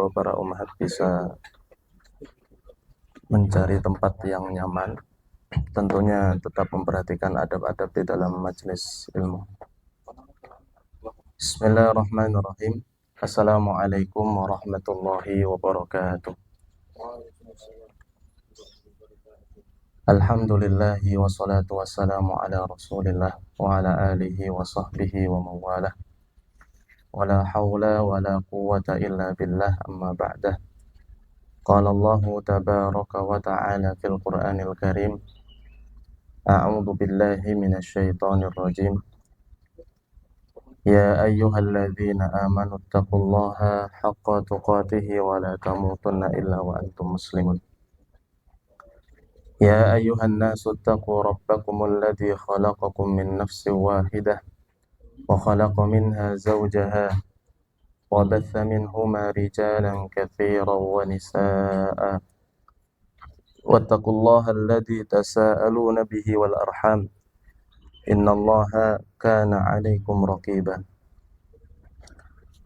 monggo para umat bisa mencari tempat yang nyaman, tentunya tetap memperhatikan adab-adab di dalam majelis ilmu. Bismillahirrahmanirrahim. Assalamualaikum warahmatullahi wabarakatuh. Alhamdulillahi wassalatu wassalamu ala rasulillah wa ala alihi wa sahbihi wa mawalah. Wala hawla wala quwwata illa billah, amma ba'dah. Qala Allahu tabaraka wa ta'ala fil Qur'anil Karim. A'udzu billahi minasy syaithanir rajim. Ya ayyuhalladzina amanu taqullaha haqqa tuqatih wa la tamutunna illa wa antum muslimun. Ya ayyuhan nasu taqu rabbakumul ladzi khalaqakum min nafsin wahidah wa khalaqa minha zawjaha wa batha minhuma rijalan katsiran wa nisaa'a wattaqullaha alladzi tasaaluna bihi wal arham innallaha kana 'alaikum raqiba.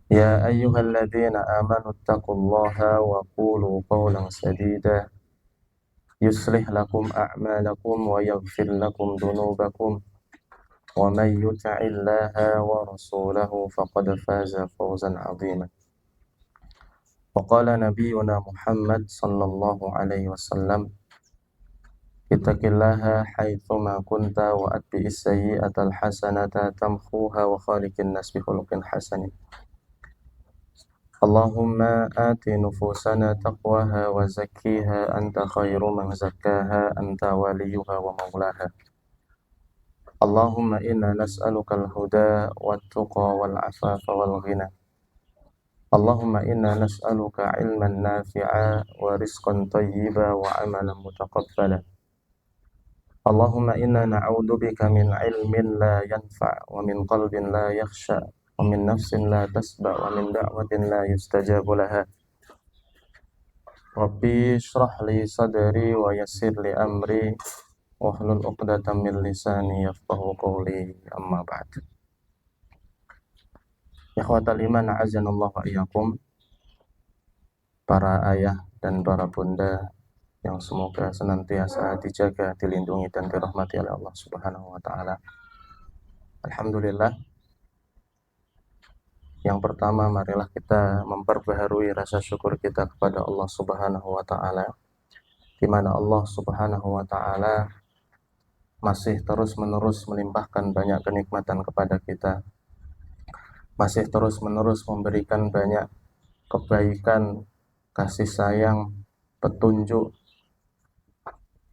Ya ayyuhalladzina amanu taqullaha wa qulu qawlan sadida yuslih lakum a'malakum wa yaghfir lakum dhunubakum wa may yuti'illaha wa rasulahu faqad faza fawzan 'azima. Wa qala nabiyyuna Muhammad sallallahu alaihi wasallam, ittaqillaha haitsu ma kunta wa atbi'is sayyi'atal hasanata tamhuha wa khaliqin nas bi khuluqin hasanin. Allahumma ati nufusana taqwaha wa zakkiha anta khairu man zakkaha anta waliyuha wa maulaha. Allahumma inna nas'aluka al-huda wat-tuqa wal-afafa wal-ghina. Allahumma inna nas'aluka ilman nafi'a wa rizqan tayyiba wa amalan mutaqabbala. Allahumma inna na'udzubika min ilmin la yanfa' wa min qalbin la yakhsha wa min nafsin la tasba wa min da'watin la yustajabu laha. Rabbi shrah li sadri wa yassir li amri wahlul 'uqdatam min lisani yafqahu qawli, amma ba'd. Ikhwatal iman, a'azzanallahu wa iyyakum. Para ayah dan para bunda yang semoga senantiasa dijaga, dilindungi dan dirahmati oleh Allah Subhanahu wa taala. Alhamdulillah. Yang pertama, marilah kita memperbaharui rasa syukur kita kepada Allah Subhanahu wa taala, di mana Allah Subhanahu wa taala masih terus-menerus melimpahkan banyak kenikmatan kepada kita, masih terus-menerus memberikan banyak kebaikan, kasih sayang, petunjuk,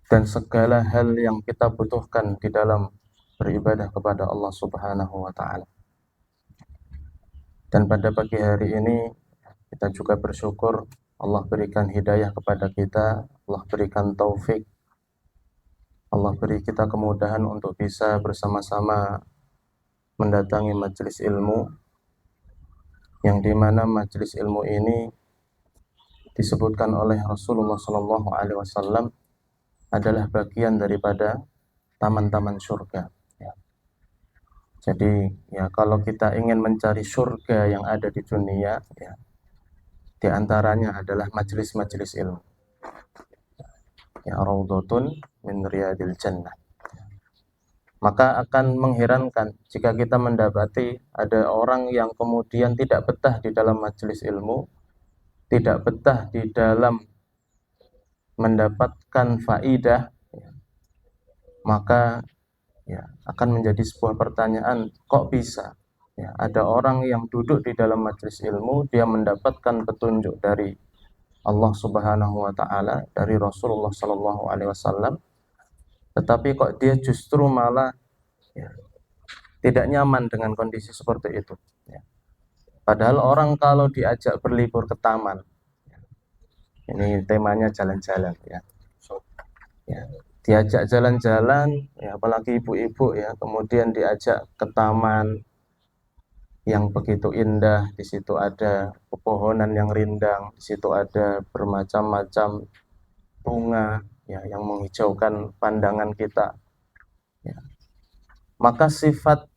dan segala hal yang kita butuhkan di dalam beribadah kepada Allah Subhanahu wa ta'ala. Dan pada pagi hari ini kita juga bersyukur Allah berikan hidayah kepada kita, Allah berikan taufik, Allah beri kita kemudahan untuk bisa bersama-sama mendatangi majelis ilmu, yang dimana majelis ilmu ini disebutkan oleh Rasulullah SAW adalah bagian daripada taman-taman surga. Ya. Jadi ya, kalau kita ingin mencari surga yang ada di dunia, ya, di antaranya adalah majelis-majelis ilmu. Ya, raudhatun min riyadil jannah. Maka akan mengherankan jika kita mendapati ada orang yang kemudian tidak betah di dalam majelis ilmu, tidak betah di dalam mendapatkan faidah, maka ya, akan menjadi sebuah pertanyaan, kok bisa ya, ada orang yang duduk di dalam majelis ilmu, dia mendapatkan petunjuk dari Allah Subhanahu wa ta'ala, dari Rasulullah Sallallahu Alaihi Wasallam, tetapi kok dia justru malah ya, tidak nyaman dengan kondisi seperti itu ya. Padahal orang kalau diajak berlibur ke taman, ini temanya jalan-jalan ya, ya, diajak jalan-jalan ya, apalagi ibu-ibu ya, kemudian diajak ke taman yang begitu indah, di situ ada pepohonan yang rindang, di situ ada bermacam-macam bunga ya, yang menghijaukan pandangan kita ya. Maka sifat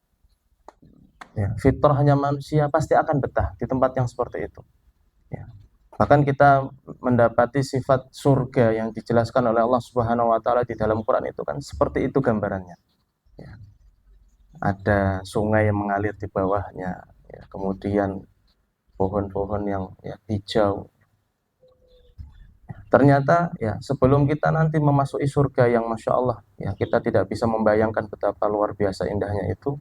ya, fitrahnya manusia pasti akan betah di tempat yang seperti itu ya. Bahkan kita mendapati sifat surga yang dijelaskan oleh Allah Subhanahu wa taala di dalam Quran itu kan seperti itu gambarannya. Ya. Ada sungai yang mengalir di bawahnya, ya, kemudian pohon-pohon yang ya, hijau. Ternyata ya sebelum kita nanti memasuki surga yang Masya Allah ya kita tidak bisa membayangkan betapa luar biasa indahnya itu,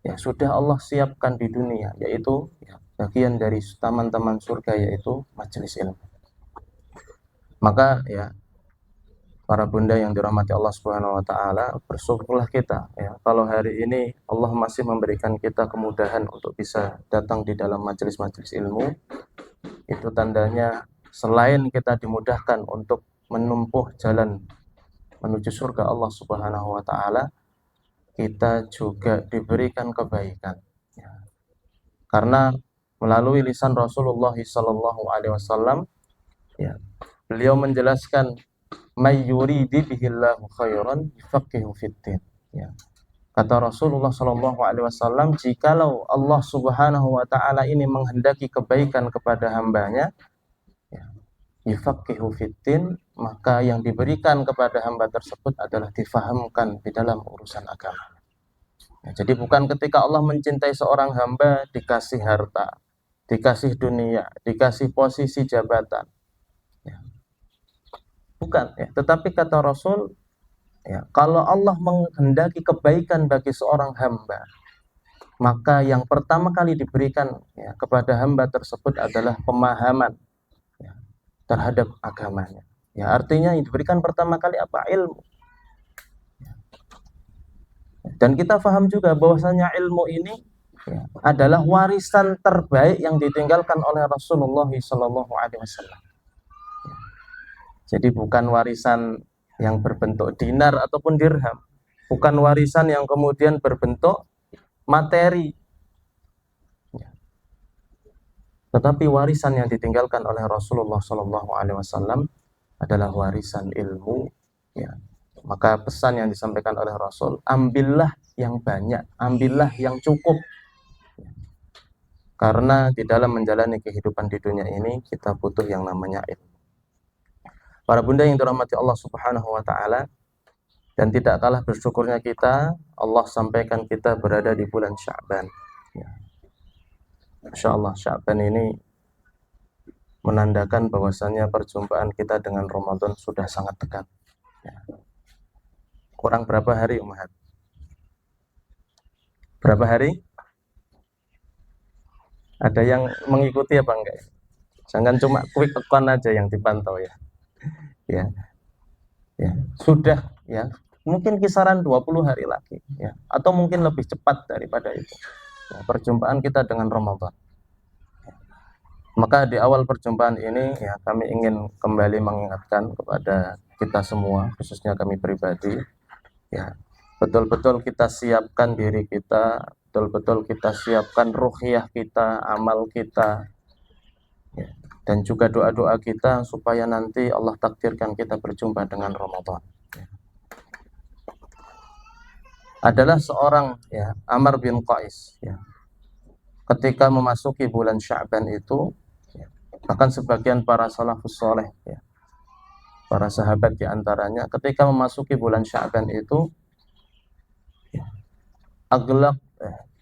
ya sudah Allah siapkan di dunia, yaitu ya, bagian dari taman-taman surga yaitu majelis ilmu. Maka ya para bunda yang dirahmati Allah Subhanahu wa taala, bersyukurlah kita ya kalau hari ini Allah masih memberikan kita kemudahan untuk bisa datang di dalam majelis-majelis ilmu. Itu tandanya selain kita dimudahkan untuk menempuh jalan menuju surga Allah Subhanahu wa taala, kita juga diberikan kebaikan. Ya. Karena melalui lisan Rasulullah sallallahu alaihi wasallam, ya, beliau menjelaskan may yuridi bihillahu khairan yufaqihu fiddin. Ya. Kata Rasulullah sallallahu alaihi wasallam, jikalau Allah Subhanahu wa taala ini menghendaki kebaikan kepada hambanya, ya, yufaqihu fiddin, maka yang diberikan kepada hamba tersebut adalah difahamkan di dalam urusan agama. Ya, jadi bukan ketika Allah mencintai seorang hamba dikasih harta, dikasih dunia, dikasih posisi jabatan. Ya. Bukan, ya. Tetapi kata Rasul, ya, kalau Allah menghendaki kebaikan bagi seorang hamba, maka yang pertama kali diberikan ya, kepada hamba tersebut adalah pemahaman ya, terhadap agamanya. Ya, artinya yang diberikan pertama kali apa? Ilmu. Dan kita paham juga bahwasanya ilmu ini ya, adalah warisan terbaik yang ditinggalkan oleh Rasulullah Shallallahu Alaihi Wasallam. Jadi bukan warisan yang berbentuk dinar ataupun dirham, bukan warisan yang kemudian berbentuk materi, ya. Tetapi warisan yang ditinggalkan oleh Rasulullah Shallallahu Alaihi Wasallam adalah warisan ilmu. Ya. Maka pesan yang disampaikan oleh Rasul, ambillah yang banyak, ambillah yang cukup. Karena di dalam menjalani kehidupan di dunia ini, kita butuh yang namanya ilmu. Para bunda yang dirahmati Allah Subhanahu wa taala, dan tidak kalah bersyukurnya kita, Allah sampaikan kita berada di bulan Sya'ban. Ya. Masya Allah, Sya'ban ini menandakan bahwasannya perjumpaan kita dengan Ramadan sudah sangat dekat. Ya. Kurang berapa hari, Ummahat? Berapa hari? Ada yang mengikuti apa enggak? Jangan cuma quick account aja yang dipantau ya. Ya. Ya, sudah ya. Mungkin kisaran 20 hari lagi ya, atau mungkin lebih cepat daripada itu. Ya, perjumpaan kita dengan Ramadan. Ya. Maka di awal perjumpaan ini ya kami ingin kembali mengingatkan kepada kita semua, khususnya kami pribadi, ya, betul-betul kita siapkan diri kita, betul-betul kita siapkan ruhiyah kita, amal kita, ya, dan juga doa-doa kita supaya nanti Allah takdirkan kita berjumpa dengan Ramadan. Ya. Adalah seorang ya Amr bin Qais ya. Ketika memasuki bulan Sya'ban itu, ya, bahkan sebagian para salafus soleh ya, para sahabat diantaranya ketika memasuki bulan Sya'ban itu ya, aglaq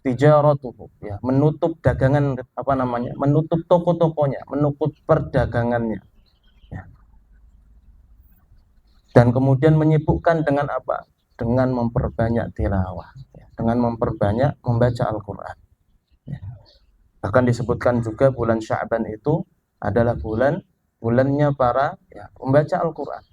tijaratuhu ya, menutup dagangan apa namanya, menutup toko-tokonya, menutup perdagangannya ya. Dan kemudian menyibukkan dengan apa? Dengan memperbanyak tilawah ya, dengan memperbanyak membaca Al-Qur'an ya. Bahkan disebutkan juga bulan Sya'ban itu adalah bulannya para ya, membaca Al-Qur'an.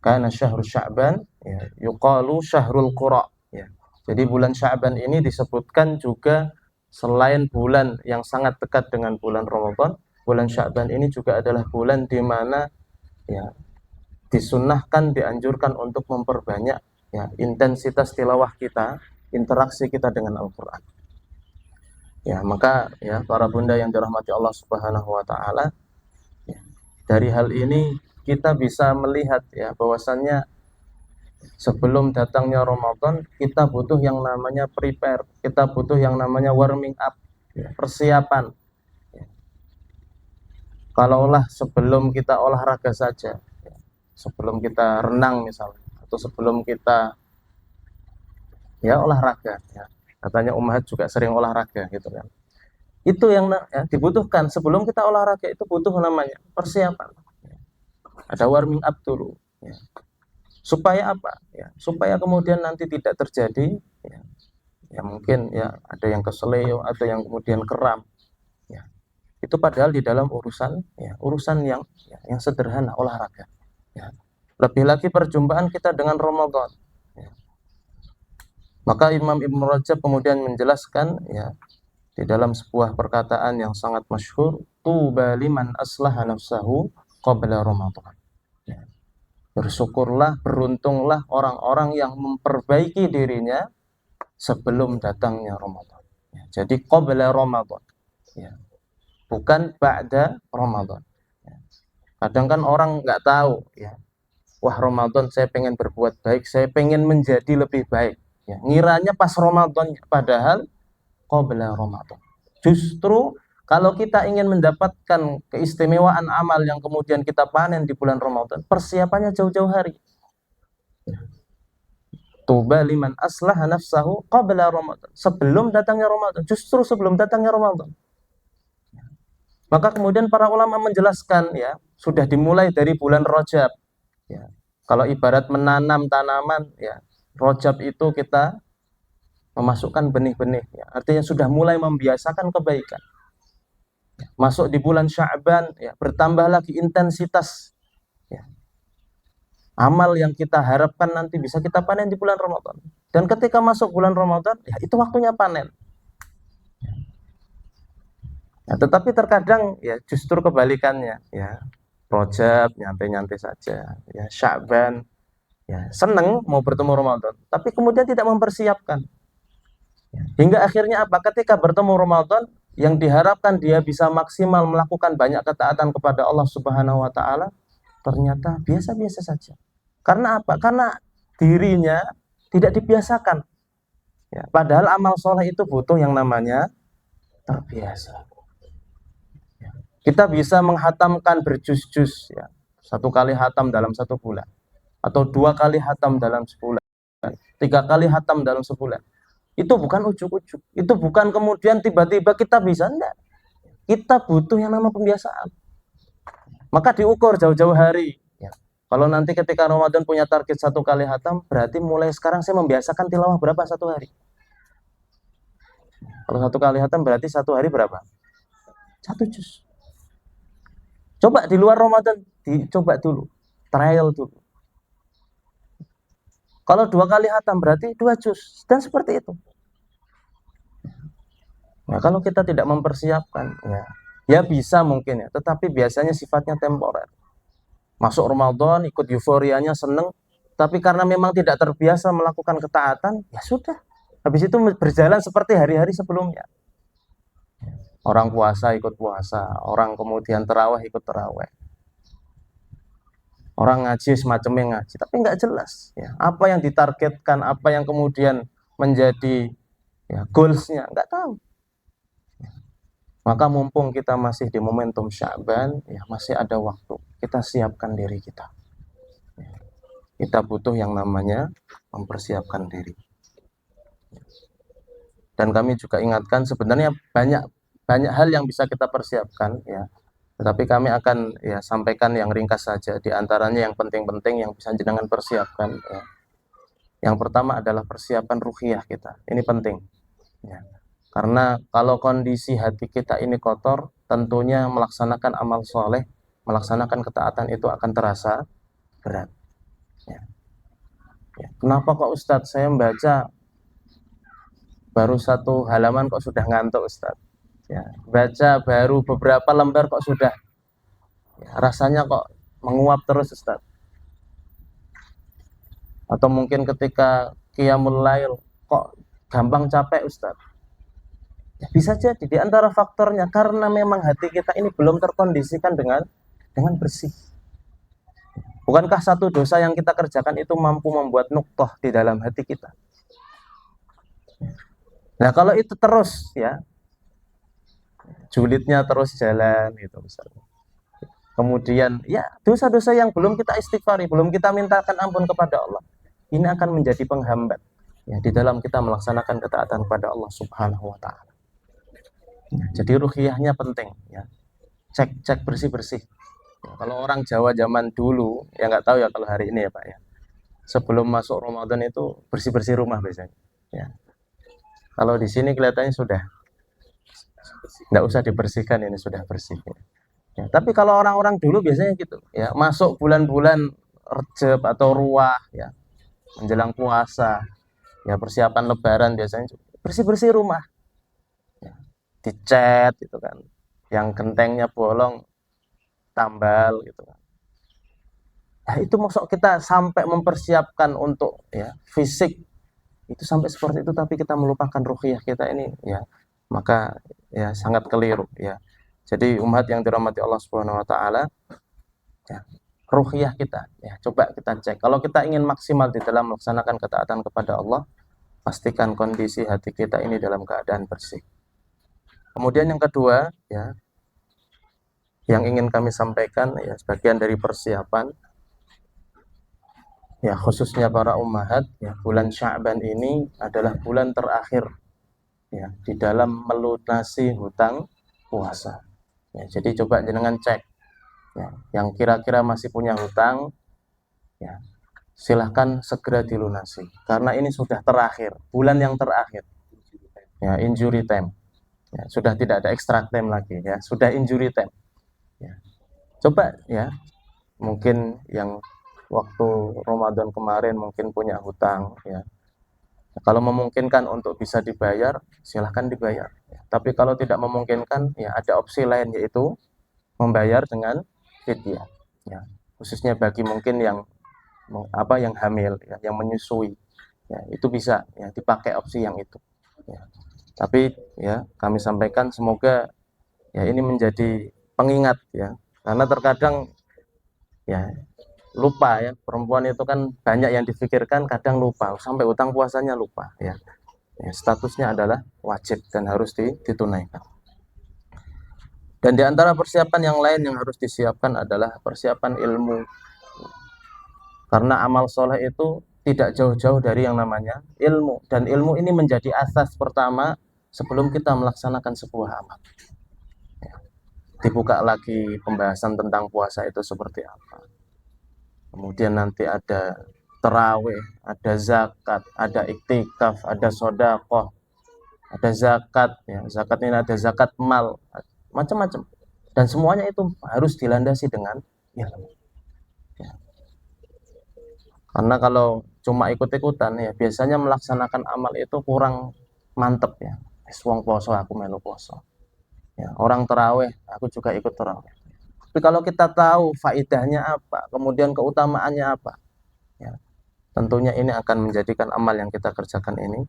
Karena syahrul Sya'ban ya, yuqalu syahrul qura ya. Jadi bulan Sya'ban ini disebutkan juga selain bulan yang sangat dekat dengan bulan Ramadan, bulan Sya'ban ini juga adalah bulan di mana ya disunnahkan, dianjurkan untuk memperbanyak ya intensitas tilawah kita, interaksi kita dengan Al-Qur'an. Ya, maka ya para bunda yang dirahmati Allah Subhanahu wa taala, ya, dari hal ini kita bisa melihat ya bahwasannya sebelum datangnya Ramadan kita butuh yang namanya prepare, kita butuh yang namanya warming up, ya, persiapan. Ya. Kalaulah sebelum kita olahraga saja, sebelum kita renang misalnya, atau sebelum kita ya olahraga, ya. Katanya Ummahat juga sering olahraga gitu kan. Itu yang ya, dibutuhkan sebelum kita olahraga, itu butuh namanya persiapan. Ada warming up dulu. Ya. Supaya apa? Ya, supaya kemudian nanti tidak terjadi ya, ya mungkin ya ada yang keseleo, ada yang kemudian kram. Ya. Itu padahal di dalam urusan ya, urusan yang sederhana, olahraga. Ya. Lebih lagi perjumpaan kita dengan Ramadan. Ya. Maka Imam Ibn Rajab kemudian menjelaskan ya di dalam sebuah perkataan yang sangat masyhur, tuba liman aslaha nafsahu qabla Ramadan. Ya. Bersyukurlah, beruntunglah orang-orang yang memperbaiki dirinya sebelum datangnya Ramadan. Ya. Jadi qabla Ramadan. Ya. Bukan ba'da Ramadan. Ya. Kadang kan orang nggak tahu ya. Wah, Ramadan saya pengen berbuat baik, saya pengen menjadi lebih baik. Ya. Ngiranya pas Ramadan, padahal qabla Ramadan. Justru kalau kita ingin mendapatkan keistimewaan amal yang kemudian kita panen di bulan Ramadan, persiapannya jauh-jauh hari. Tuba liman aslaha nafsahu qabla Ramadan. Sebelum datangnya Ramadan, justru sebelum datangnya Ramadan. Maka kemudian para ulama menjelaskan ya, sudah dimulai dari bulan Rajab. Ya. Kalau ibarat menanam tanaman, ya, Rajab itu kita memasukkan benih-benih. Ya. Artinya sudah mulai membiasakan kebaikan. Masuk di bulan Sya'ban, ya, bertambah lagi intensitas ya, amal yang kita harapkan nanti bisa kita panen di bulan Ramadan. Dan ketika masuk bulan Ramadan, ya itu waktunya panen. Ya, tetapi terkadang ya justru kebalikannya, ya Rajab nyantai-nyantai saja, ya Sya'ban ya seneng mau bertemu Ramadan, tapi kemudian tidak mempersiapkan. Ya. Hingga akhirnya apa? Ketika bertemu Ramadan, yang diharapkan dia bisa maksimal melakukan banyak ketaatan kepada Allah Subhanahu wa taala, ternyata biasa-biasa saja. Karena apa? Karena dirinya tidak dibiasakan. Ya, padahal amal soleh itu butuh yang namanya terbiasa. Ya. Kita bisa menghatamkan berjus-jus, ya, 1 kali hatam dalam 1 bulan, atau 2 kali hatam dalam sebulan, 3 kali hatam dalam sebulan. Itu bukan ujuk-ujuk. Itu bukan kemudian tiba-tiba kita bisa, enggak. Kita butuh yang namanya pembiasaan. Maka diukur jauh-jauh hari. Ya. Kalau nanti ketika Ramadan punya target 1 kali hatam, berarti mulai sekarang saya membiasakan tilawah berapa 1 hari. Kalau 1 kali hatam berarti 1 hari berapa? 1 juz. Coba di luar Ramadan, dicoba dulu, trial dulu. Kalau 2 kali hatam berarti 2 juz, dan seperti itu. Nah, kalau kita tidak mempersiapkan, ya bisa mungkin ya, tetapi biasanya sifatnya temporer. Masuk Ramadan, ikut euforianya, seneng, tapi karena memang tidak terbiasa melakukan ketaatan, ya sudah. Habis itu berjalan seperti hari-hari sebelumnya. Orang puasa ikut puasa, orang kemudian terawih ikut terawih. Orang ngaji semacamnya ngaji, tapi nggak jelas ya, apa yang ditargetkan, apa yang kemudian menjadi ya, goalsnya, nggak tahu. Maka mumpung kita masih di momentum Sya'ban, ya masih ada waktu, kita siapkan diri kita. Kita butuh yang namanya mempersiapkan diri. Dan kami juga ingatkan sebenarnya banyak hal yang bisa kita persiapkan ya. Tetapi kami akan ya sampaikan yang ringkas saja, di antaranya yang penting-penting yang bisa jenengan persiapkan ya. Yang pertama adalah persiapan ruhiyah kita. Ini penting ya. Karena kalau kondisi hati kita ini kotor, tentunya melaksanakan amal soleh, melaksanakan ketaatan itu akan terasa berat. Ya. Ya. Kenapa kok Ustadz saya membaca baru 1 halaman kok sudah ngantuk Ustadz? Ya. Baca baru beberapa lembar kok sudah ya, rasanya kok menguap terus Ustadz? Atau mungkin ketika qiyamul lail kok gampang capek Ustadz? Ya, bisa jadi di antara faktornya karena memang hati kita ini belum terkondisikan dengan bersih. Bukankah satu dosa yang kita kerjakan itu mampu membuat nuktoh di dalam hati kita? Nah kalau itu terus ya, julidnya terus jalan gitu misalnya. kemudian ya dosa-dosa yang belum kita istighfari, belum kita mintakan ampun kepada Allah, ini akan menjadi penghambat ya di dalam kita melaksanakan ketaatan kepada Allah Subhanahu wa taala. Jadi ruqyahnya penting ya. Cek bersih-bersih. Ya, kalau orang Jawa zaman dulu, ya nggak tahu ya kalau hari ini ya Pak ya. Sebelum masuk Ramadan itu bersih-bersih rumah biasanya. Ya. Kalau di sini kelihatannya sudah nggak usah dibersihkan, ini sudah bersih. Ya, tapi kalau orang-orang dulu biasanya gitu, ya masuk bulan-bulan Rejab atau Ruah, ya menjelang puasa, ya persiapan Lebaran biasanya bersih-bersih rumah, ya, dicat gitu kan, yang gentengnya bolong tambal gitu kan. Nah, itu maksud kita sampai mempersiapkan untuk ya fisik itu sampai seperti itu, tapi kita melupakan ruhiyah kita ini, ya maka ya sangat keliru ya. Jadi umat yang dirahmati Allah Subhanahu wa taala, ya, ruhiyah kita ya coba kita cek. Kalau kita ingin maksimal di dalam melaksanakan ketaatan kepada Allah, pastikan kondisi hati kita ini dalam keadaan bersih. Kemudian yang kedua ya, yang ingin kami sampaikan ya sebagian dari persiapan ya khususnya para ummahat, ya bulan Sya'ban ini adalah bulan terakhir ya di dalam melunasi hutang puasa. Ya, jadi coba jenengan cek ya, yang kira-kira masih punya hutang ya silahkan segera dilunasi karena ini sudah terakhir, bulan yang terakhir ya, injury time ya, sudah tidak ada extra time lagi ya, sudah injury time ya. Coba ya, mungkin yang waktu Ramadan kemarin mungkin punya hutang ya, kalau memungkinkan untuk bisa dibayar silahkan dibayar ya. Tapi kalau tidak memungkinkan ya ada opsi lain, yaitu membayar dengan fidyah ya, khususnya bagi mungkin yang yang hamil ya, yang menyusui ya, itu bisa ya dipakai opsi yang itu ya. Tapi ya kami sampaikan semoga ya ini menjadi pengingat ya, karena terkadang ya lupa ya, perempuan itu kan banyak yang difikirkan, kadang lupa sampai utang puasanya lupa ya. Ya, statusnya adalah wajib dan harus ditunaikan. Dan di antara persiapan yang lain yang harus disiapkan adalah persiapan ilmu. Karena amal soleh itu tidak jauh-jauh dari yang namanya ilmu. Dan ilmu ini menjadi asas pertama sebelum kita melaksanakan sebuah amal. Ya. Dibuka lagi pembahasan tentang puasa itu seperti apa. Kemudian nanti ada terawih, ada zakat, ada iktikaf, ada sodakoh, ada zakat. Ya. Zakat ini ada zakat mal, macam-macam. Dan semuanya itu harus dilandasi dengan ilmu. Ya. Karena kalau cuma ikut-ikutan ya biasanya melaksanakan amal itu kurang mantep ya. Wong poso aku melu poso. Ya, orang terawih aku juga ikut terawih. Tapi kalau kita tahu faidahnya apa, kemudian keutamaannya apa, ya, tentunya ini akan menjadikan amal yang kita kerjakan ini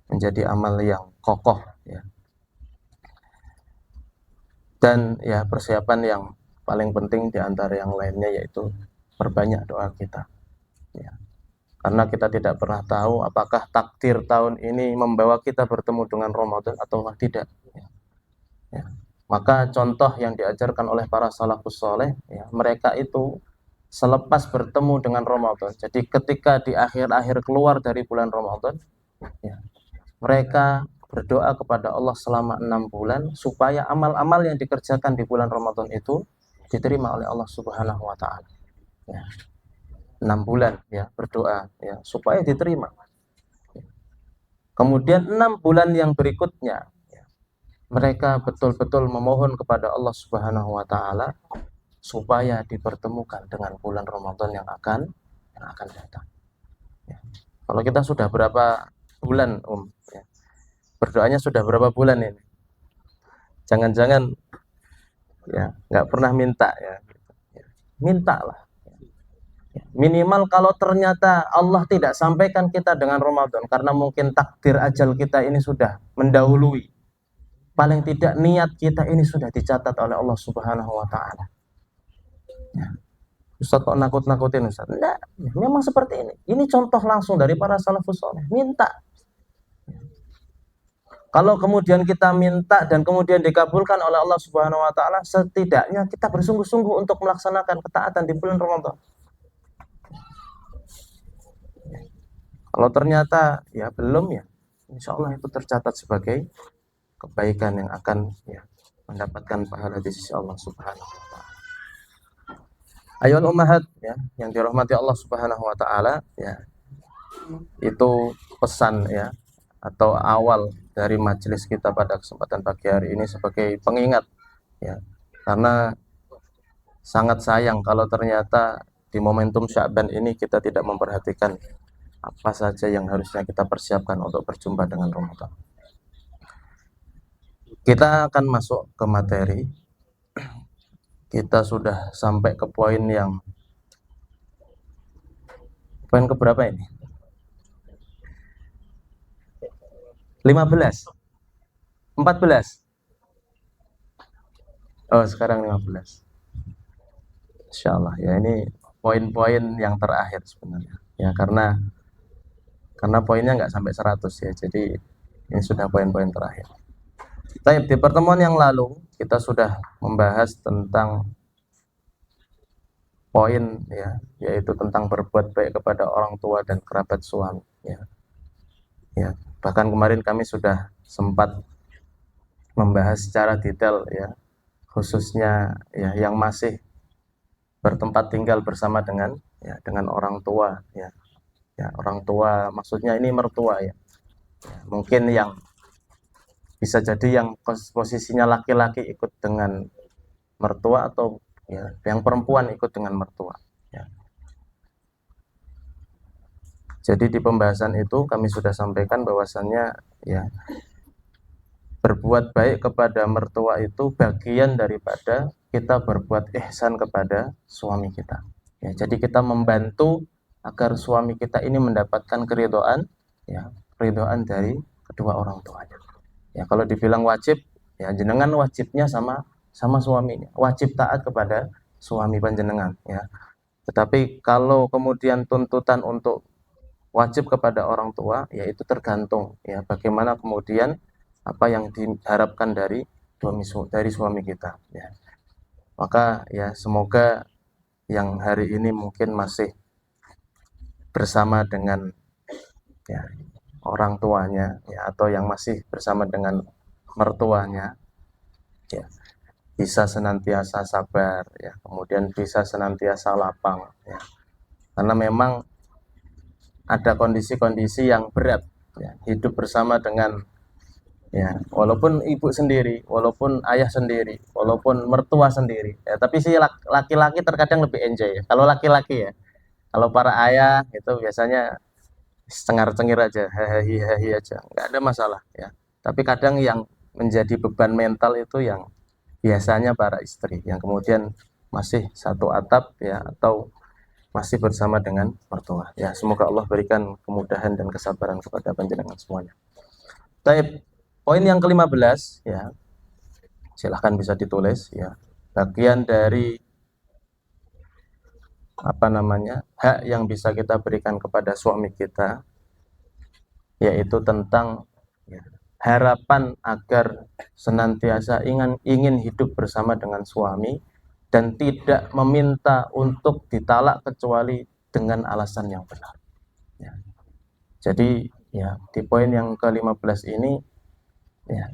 menjadi amal yang kokoh ya. Dan ya persiapan yang paling penting di antara yang lainnya yaitu perbanyak doa kita. Ya. Karena kita tidak pernah tahu apakah takdir tahun ini membawa kita bertemu dengan Ramadan atau tidak. Ya. Ya. Maka contoh yang diajarkan oleh para salafus soleh, ya, mereka itu selepas bertemu dengan Ramadan, jadi ketika di akhir-akhir keluar dari bulan Ramadan, ya, mereka berdoa kepada Allah selama 6 bulan supaya amal-amal yang dikerjakan di bulan Ramadan itu diterima oleh Allah Subhanahu wa taala. Ya. 6 bulan ya berdoa ya supaya diterima. Kemudian 6 bulan yang berikutnya ya, mereka betul-betul memohon kepada Allah Subhanahu wa taala supaya dipertemukan dengan bulan Ramadan yang akan datang. Ya. Kalau kita sudah berapa bulan ya, berdoanya sudah berapa bulan ini? Jangan-jangan ya nggak pernah minta ya. Mintalah. Minimal kalau ternyata Allah tidak sampaikan kita dengan Ramadan karena mungkin takdir ajal kita ini sudah mendahului, paling tidak niat kita ini sudah dicatat oleh Allah Subhanahu wa taala. Ya. Ustaz kok nakut-nakutin Ustaz? Enggak, memang seperti ini. Ini contoh langsung dari para salafus saleh. Minta. Kalau kemudian kita minta dan kemudian dikabulkan oleh Allah Subhanahu wa taala, setidaknya kita bersungguh-sungguh untuk melaksanakan ketaatan di bulan Ramadan. Kalau ternyata ya belum, ya insya Allah itu tercatat sebagai kebaikan yang akan ya mendapatkan pahala di sisi Allah Subhanahu wa taala. Ayol ummahat ya yang dirahmati Allah Subhanahu wa taala, ya itu pesan ya atau awal dari majelis kita pada kesempatan pagi hari ini sebagai pengingat ya, karena sangat sayang kalau ternyata di momentum Sya'ban ini kita tidak memperhatikan apa saja yang harusnya kita persiapkan untuk berjumpa dengan Ramadan. Kita akan masuk ke materi. Kita sudah sampai ke poin keberapa ini? 15? 14? Oh, sekarang 15. Insyaallah ya, ini poin-poin yang terakhir sebenarnya. Ya, karena poinnya nggak sampai 100 ya. Jadi ini sudah poin-poin terakhir. Baik, di pertemuan yang lalu kita sudah membahas tentang poin ya, yaitu tentang berbuat baik kepada orang tua dan kerabat suami ya. Ya, bahkan kemarin kami sudah sempat membahas secara detail ya, khususnya ya yang masih bertempat tinggal bersama dengan orang tua ya. Ya, orang tua maksudnya ini mertua ya. Ya, mungkin yang bisa jadi yang posisinya laki-laki ikut dengan mertua atau ya yang perempuan ikut dengan mertua ya. Jadi di pembahasan itu kami sudah sampaikan bahwasannya ya berbuat baik kepada mertua itu bagian daripada kita berbuat ihsan kepada suami kita ya. Jadi kita membantu agar suami kita ini mendapatkan keridhaan ya, keridhaan dari kedua orang tuanya ya. Kalau dibilang wajib ya, jenengan wajibnya sama suaminya, wajib taat kepada suami panjenengan ya. Tetapi kalau kemudian tuntutan untuk wajib kepada orang tua ya itu tergantung ya bagaimana kemudian apa yang diharapkan dari suami kita ya. Maka ya semoga yang hari ini mungkin masih bersama dengan ya orang tuanya ya, atau yang masih bersama dengan mertuanya ya, bisa senantiasa sabar ya, kemudian bisa senantiasa lapang ya. Karena memang ada kondisi-kondisi yang berat ya, hidup bersama dengan ya, walaupun ibu sendiri, walaupun ayah sendiri, walaupun mertua sendiri ya, tapi si laki-laki terkadang lebih enjoy ya. Kalau laki-laki ya, kalau para ayah itu biasanya cengar-cengir aja, hehehe aja, nggak ada masalah ya. Tapi kadang yang menjadi beban mental itu yang biasanya para istri yang kemudian masih satu atap ya, atau masih bersama dengan mertua ya. Semoga Allah berikan kemudahan dan kesabaran kepada panjenengan semuanya. Baik, poin yang ke-15 ya, silahkan bisa ditulis ya, bagian dari hak yang bisa kita berikan kepada suami kita, yaitu tentang ya, harapan agar senantiasa ingin hidup bersama dengan suami dan tidak meminta untuk ditalak kecuali dengan alasan yang benar ya. Jadi ya di poin yang ke-15 ini ya,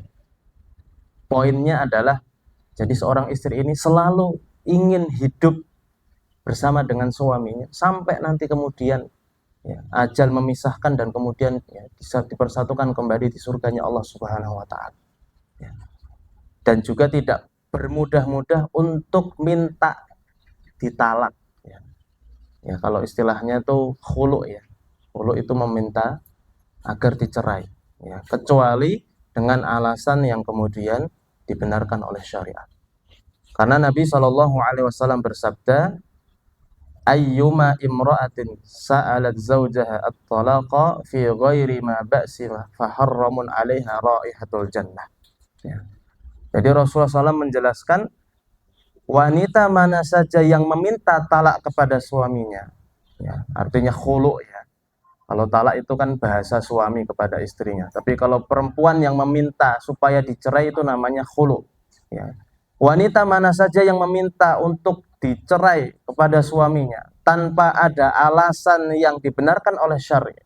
poinnya adalah jadi seorang istri ini selalu ingin hidup bersama dengan suaminya sampai nanti kemudian ya, ajal memisahkan dan kemudian ya, bisa dipersatukan kembali di surganya Allah Subhanahu wa taala ya. Dan juga tidak bermudah-mudah untuk minta ditalak ya. Ya, kalau istilahnya itu khulu ya. Khulu itu meminta agar dicerai ya, kecuali dengan alasan yang kemudian dibenarkan oleh syariat. Karena Nabi Shallallahu alaihi wasallam bersabda, ayyuma imra'atin sa'alat zawjaha at-talaqa fi ghairi ma ba'si faharramun 'alaiha raihatul jannah ya. Jadi Rasulullah SAW menjelaskan wanita mana saja yang meminta talak kepada suaminya ya, artinya khulu ya, Kalau talak itu kan bahasa suami kepada istrinya. Tapi kalau perempuan yang meminta supaya dicerai itu namanya khulu. Ya. Wanita mana saja yang meminta untuk dicerai kepada suaminya tanpa ada alasan yang dibenarkan oleh syariat,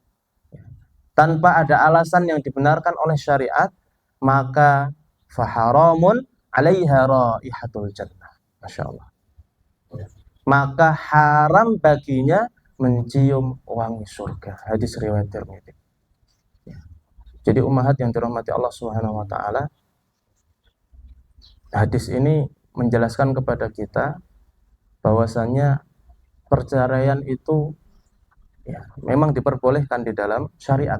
tanpa ada alasan yang dibenarkan oleh syariat, maka faharamun 'alaiha raihatul jannah. Masya Allah. Maka haram baginya mencium wangi surga. Hadis riwayat Tirmidzi. Jadi ummahat yang dirahmati Allah Subhanahu wa taala, hadis ini menjelaskan kepada kita bahwasanya perceraian itu ya, memang diperbolehkan di dalam syariat.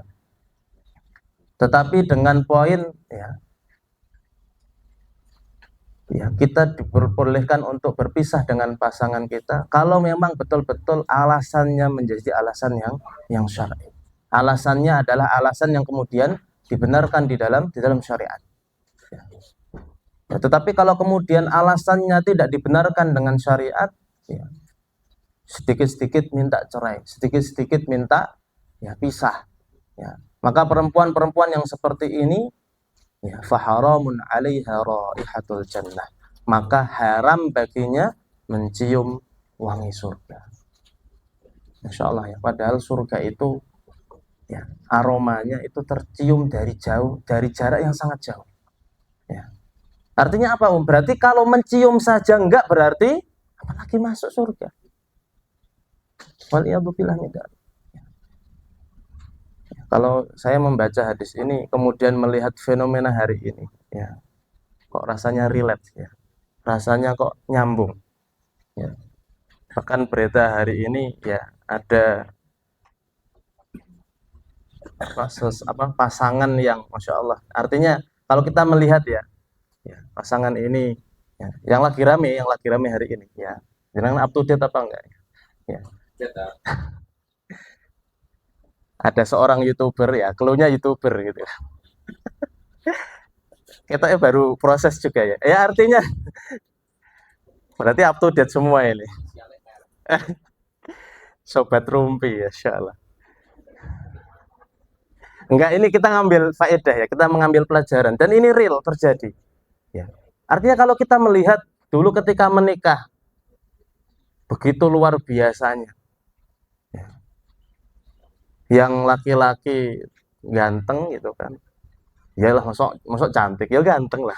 Tetapi dengan poin ya, kita diperbolehkan untuk berpisah dengan pasangan kita kalau memang betul-betul alasannya menjadi alasan yang syar'i. Alasannya adalah alasan yang kemudian dibenarkan di dalam syariat. Ya. Ya, tetapi kalau kemudian alasannya tidak dibenarkan dengan syariat, ya, sedikit-sedikit minta cerai, sedikit-sedikit minta ya pisah. Ya. Maka perempuan-perempuan yang seperti ini ya, faharamun 'alaiha raihatul jannah. Maka haram baginya mencium wangi surga. Masya Allah ya. Padahal surga itu ya, aromanya itu tercium dari jauh, dari jarak yang sangat jauh. Ya. Artinya apa? Berarti kalau mencium saja enggak berarti apalagi masuk surga. Waliyadzubillah min dzalik. Kalau saya membaca hadis ini kemudian melihat fenomena hari ini, ya, kok rasanya relate ya, rasanya kok nyambung. Ya. Bahkan berita hari ini ya ada pasangan yang masya Allah. Artinya kalau kita melihat ya, pasangan ini ya, yang lagi rame hari ini ya, jangan up to date apa enggak? Ya. Ada seorang youtuber ya, cluenya youtuber gitu. Kita baru proses juga ya. Ya artinya berarti up to date semua ini. Sobat Rumpi ya, insya Allah. Enggak, ini kita ngambil faedah ya, kita mengambil pelajaran dan ini real terjadi. Ya. Artinya kalau kita melihat dulu ketika menikah begitu luar biasanya. Ya. Yang laki-laki ganteng gitu kan. Yalah masuk cantik, ya ganteng lah.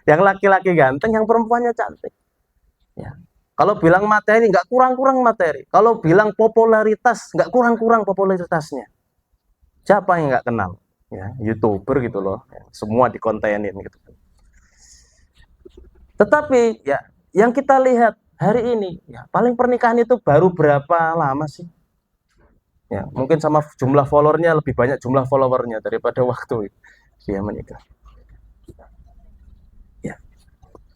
Yang laki-laki ganteng, yang perempuannya cantik. Ya. Kalau bilang materi nggak kurang-kurang materi. Kalau bilang popularitas nggak kurang-kurang popularitasnya. Siapa yang nggak kenal? Ya, YouTuber gitu loh. Ya, semua dikontenin gitu. Tetapi ya yang kita lihat hari ini, ya paling pernikahan itu baru berapa lama sih? Ya, mungkin sama jumlah followernya lebih banyak jumlah followernya daripada waktu dia menikah. Ya,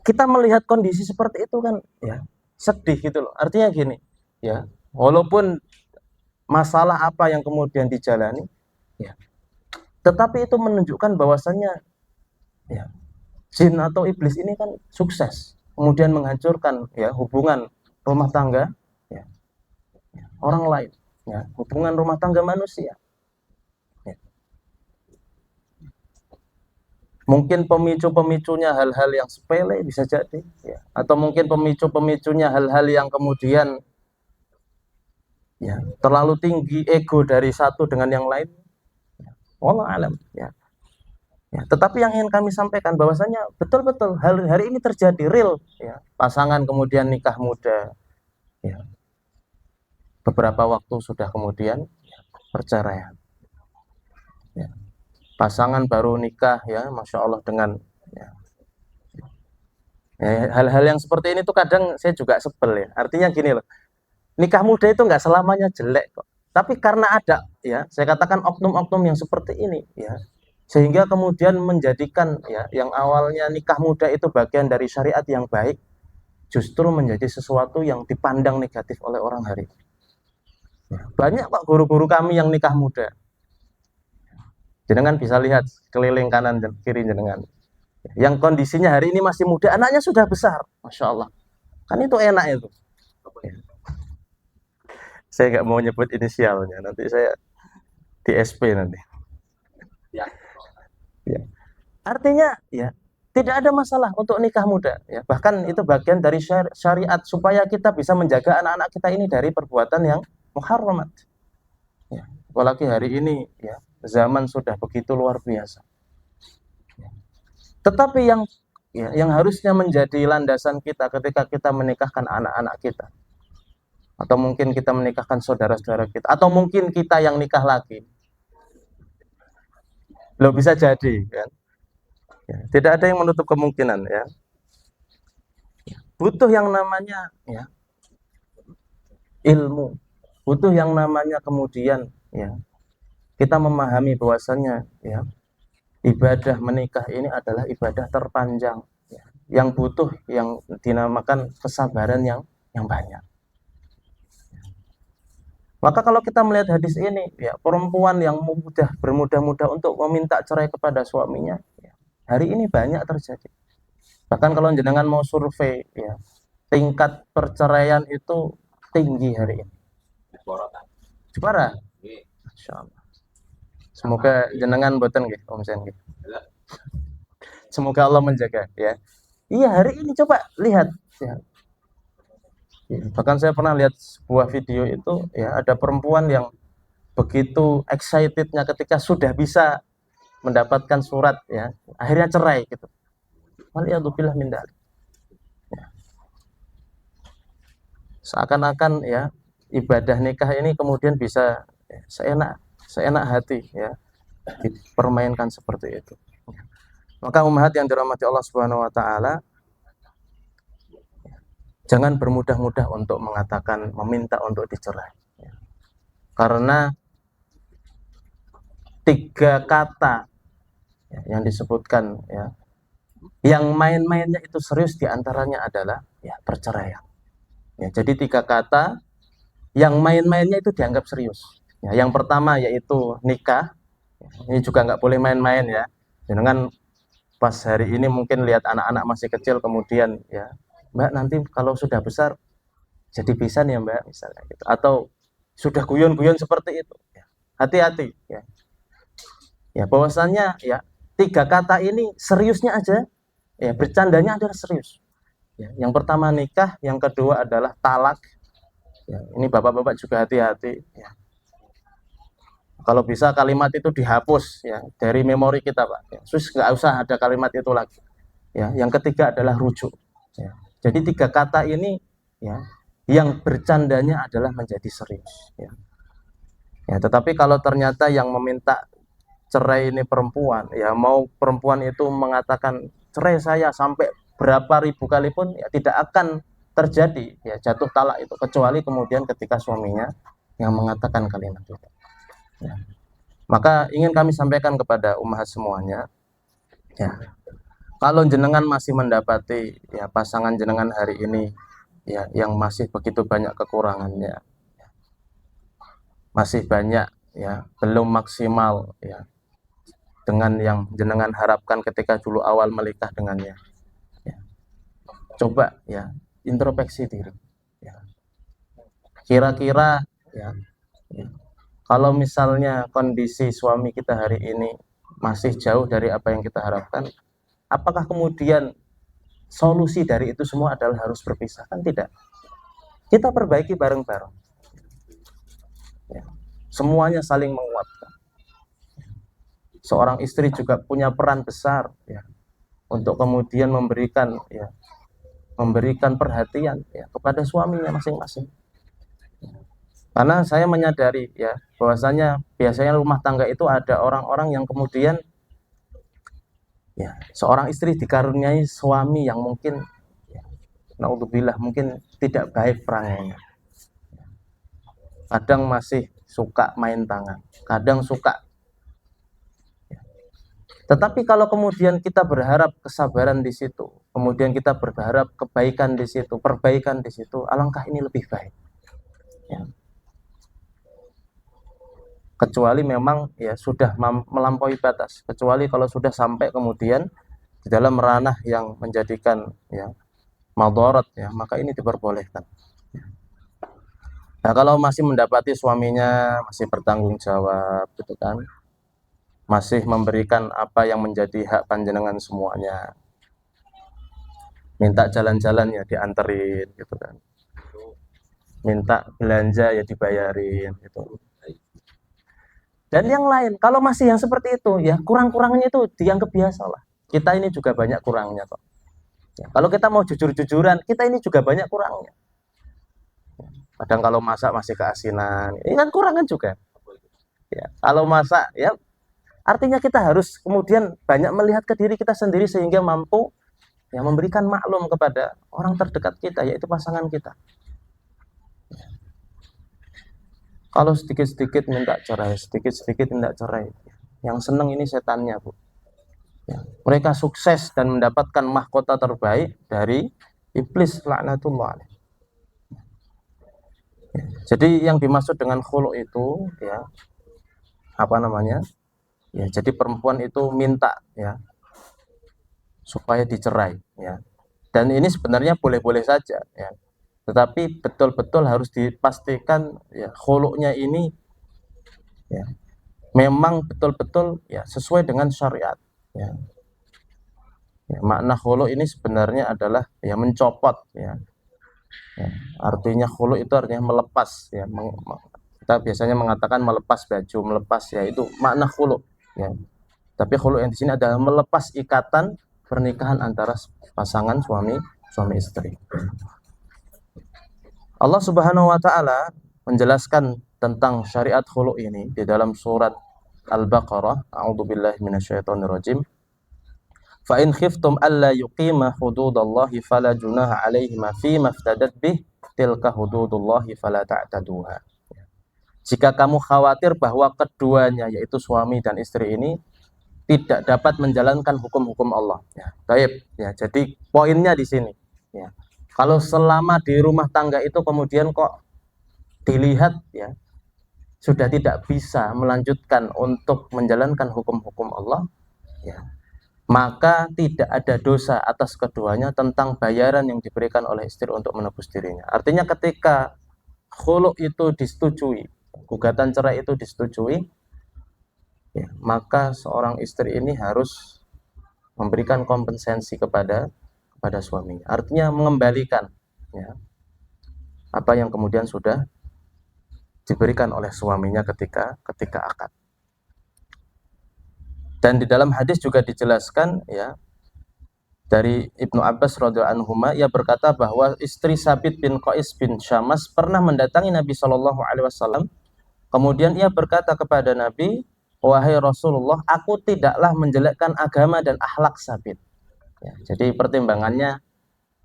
kita melihat kondisi seperti itu kan, ya sedih gitu loh. Artinya gini, ya walaupun masalah apa yang kemudian dijalani, ya, tetapi itu menunjukkan bahwasannya ya jin atau iblis ini kan sukses kemudian menghancurkan ya hubungan rumah tangga ya, orang lain ya, hubungan rumah tangga manusia ya. Mungkin pemicu-pemicunya hal-hal yang sepele bisa jadi ya. Atau mungkin pemicu-pemicunya hal-hal yang kemudian ya terlalu tinggi ego dari satu dengan yang lain. Wallahu alam ya. Ya, tetapi yang ingin kami sampaikan bahwasanya betul-betul hari ini terjadi real ya. Pasangan kemudian nikah muda ya. Beberapa waktu sudah kemudian perceraian. Ya. Pasangan baru nikah ya, masya Allah dengan ya. Ya, hal-hal yang seperti ini tuh kadang saya juga sebel ya. Artinya gini loh, nikah muda itu nggak selamanya jelek kok. Tapi karena ada ya, saya katakan oknum-oknum yang seperti ini ya, sehingga kemudian menjadikan ya yang awalnya nikah muda itu bagian dari syariat yang baik justru menjadi sesuatu yang dipandang negatif oleh orang hari ini. Ya, banyak kok guru-guru kami yang nikah muda. Jenengan bisa lihat keliling kanan dan kiri jenengan. Yang kondisinya hari ini masih muda, anaknya sudah besar, masya Allah. Kan itu enak itu. Ya. Saya nggak mau nyebut inisialnya, nanti saya di SP nanti. Ya. Artinya ya tidak ada masalah untuk nikah muda ya. Bahkan itu bagian dari syariat supaya kita bisa menjaga anak-anak kita ini dari perbuatan yang muharramat. Ya. Apalagi hari ini ya zaman sudah begitu luar biasa. Ya. Tetapi yang harusnya menjadi landasan kita ketika kita menikahkan anak-anak kita, atau mungkin kita menikahkan saudara-saudara kita, atau mungkin kita yang nikah lagi, lo bisa jadi kan? Ya, tidak ada yang menutup kemungkinan ya. Butuh yang namanya ya ilmu, butuh yang namanya kemudian ya kita memahami bahwasannya ya ibadah menikah ini adalah ibadah terpanjang ya, yang butuh yang dinamakan kesabaran yang banyak. Maka kalau kita melihat hadis ini, ya perempuan yang bermudah-mudah untuk meminta cerai kepada suaminya, ya, hari ini banyak terjadi. Bahkan kalau jenengan mau survei, ya tingkat perceraian itu tinggi hari ini. Jepara? Masya Allah. Semoga jenengan boten nggih, Om Sen nggih. Semoga Allah menjaga ya. Iya, hari ini coba lihat ya. Bahkan saya pernah lihat sebuah video itu ya ada perempuan yang begitu excitednya ketika sudah bisa mendapatkan surat ya, akhirnya cerai gitu. Waliyadzubillah min dzalik. Ya. Seakan-akan ya ibadah nikah ini kemudian bisa ya, seenak hati ya dipermainkan seperti itu. Maka umat yang dirahmati Allah Subhanahu wa taala, jangan bermudah-mudah untuk mengatakan meminta untuk dicerai. Ya. Karena 3 kata ya, yang disebutkan ya, yang main-mainnya itu serius diantaranya adalah ya perceraian. Ya, jadi 3 kata yang main-mainnya itu dianggap serius. Ya, yang pertama yaitu nikah. Ini juga nggak boleh main-main ya. Dengan pas hari ini mungkin lihat anak-anak masih kecil kemudian ya Mbak nanti kalau sudah besar jadi pisan ya Mbak misalnya gitu. Atau sudah guyon-guyon seperti itu. Ya, hati-hati ya. Ya bahwasannya ya 3 kata ini seriusnya aja ya bercandanya adalah serius. Ya, yang pertama nikah, yang kedua adalah talak. Ya, ini bapak-bapak juga hati-hati. Ya. Kalau bisa kalimat itu dihapus ya dari memori kita Pak. Ya, sus nggak usah ada kalimat itu lagi. Ya, yang ketiga adalah rujuk. Ya. Jadi 3 kata ini ya yang bercandanya adalah menjadi serius. Ya. Ya, tetapi kalau ternyata yang meminta cerai ini perempuan, ya mau perempuan itu mengatakan cerai saya sampai berapa ribu kali pun ya tidak akan terjadi ya jatuh talak itu kecuali kemudian ketika suaminya yang mengatakan kalimat itu. Ya. Maka ingin kami sampaikan kepada umat semuanya, ya kalau jenengan masih mendapati ya pasangan jenengan hari ini ya yang masih begitu banyak kekurangannya, masih banyak ya belum maksimal ya dengan yang jenengan harapkan ketika dulu awal menikah dengannya. Ya. Coba ya introspeksi diri. Ya. Kira-kira ya, ya kalau misalnya kondisi suami kita hari ini masih jauh dari apa yang kita harapkan, apakah kemudian solusi dari itu semua adalah harus berpisah? Kan tidak. Kita perbaiki bareng-bareng. Ya. Semuanya saling menguatkan. Seorang istri juga punya peran besar ya untuk kemudian memberikan perhatian ya kepada suaminya masing-masing. Karena saya menyadari ya bahwasanya biasanya rumah tangga itu ada orang-orang yang kemudian ya seorang istri dikaruniai suami yang mungkin ya, naudzubillah mungkin tidak baik perangainya. Kadang masih suka main tangan, kadang suka. Tetapi kalau kemudian kita berharap kesabaran di situ, kemudian kita berharap kebaikan di situ, perbaikan di situ, alangkah ini lebih baik. Ya. Kecuali memang ya sudah melampaui batas, kecuali kalau sudah sampai kemudian di dalam ranah yang menjadikan ya madharat ya, maka ini diperbolehkan. Ya. Nah, kalau masih mendapati suaminya masih bertanggung jawab, gitu kan, masih memberikan apa yang menjadi hak panjenengan semuanya, minta jalan-jalan ya dianterin, gitu kan, minta belanja ya dibayarin, gitu. Dan yang lain, kalau masih yang seperti itu, ya kurang-kurangnya itu dianggap biasa lah. Kita ini juga banyak kurangnya kok. Ya, kalau kita mau jujur-jujuran, kita ini juga banyak kurangnya. Kadang kalau masak masih keasinan, ini kan kurangan juga. Ya, kalau masak, ya artinya kita harus kemudian banyak melihat ke diri kita sendiri sehingga mampu ya memberikan maklum kepada orang terdekat kita, yaitu pasangan kita. Kalau sedikit-sedikit minta cerai, sedikit-sedikit minta cerai, yang seneng ini setannya, Bu. Ya, mereka sukses dan mendapatkan mahkota terbaik dari iblis laknatullah. Ya, jadi yang dimaksud dengan khulu itu ya apa namanya? Ya, jadi perempuan itu minta ya supaya dicerai ya. Dan ini sebenarnya boleh-boleh saja ya. Tetapi betul-betul harus dipastikan ya khulunya ini ya memang betul-betul ya sesuai dengan syariat ya. Ya, makna khulu ini sebenarnya adalah ya mencopot ya. Ya, artinya khulu itu artinya melepas ya. Kita biasanya mengatakan melepas baju, melepas ya itu makna khulu ya. Tapi khulu yang di sini adalah melepas ikatan pernikahan antara pasangan suami istri. Allah Subhanahu wa taala menjelaskan tentang syariat khulu ini di dalam surat Al-Baqarah, a'udzubillahi minasyaitonirrajim. Fa in khiftum alla yuqima hududallahi fala junaha 'alaihima fi maftadat bih tilka hududullahi fala ta'taduha. Jika kamu khawatir bahwa keduanya yaitu suami dan istri ini tidak dapat menjalankan hukum-hukum Allah. Ya, baik. Ya, jadi poinnya di sini. Ya, kalau selama di rumah tangga itu kemudian kok dilihat ya sudah tidak bisa melanjutkan untuk menjalankan hukum-hukum Allah, ya, maka tidak ada dosa atas keduanya tentang bayaran yang diberikan oleh istri untuk menebus dirinya. Artinya ketika khulu itu disetujui, gugatan cerai itu disetujui, ya, maka seorang istri ini harus memberikan kompensasi kepada suaminya. Artinya mengembalikan ya, apa yang kemudian sudah diberikan oleh suaminya ketika akad. Dan di dalam hadis juga dijelaskan ya dari Ibnu Abbas radhiyallahu anhu, ia berkata bahwa istri Sabit bin Qais bin Syamas pernah mendatangi Nabi Shallallahu alaihi wasallam. Kemudian ia berkata kepada Nabi, "Wahai Rasulullah, aku tidaklah menjelekkan agama dan akhlak Sabit." Ya, jadi pertimbangannya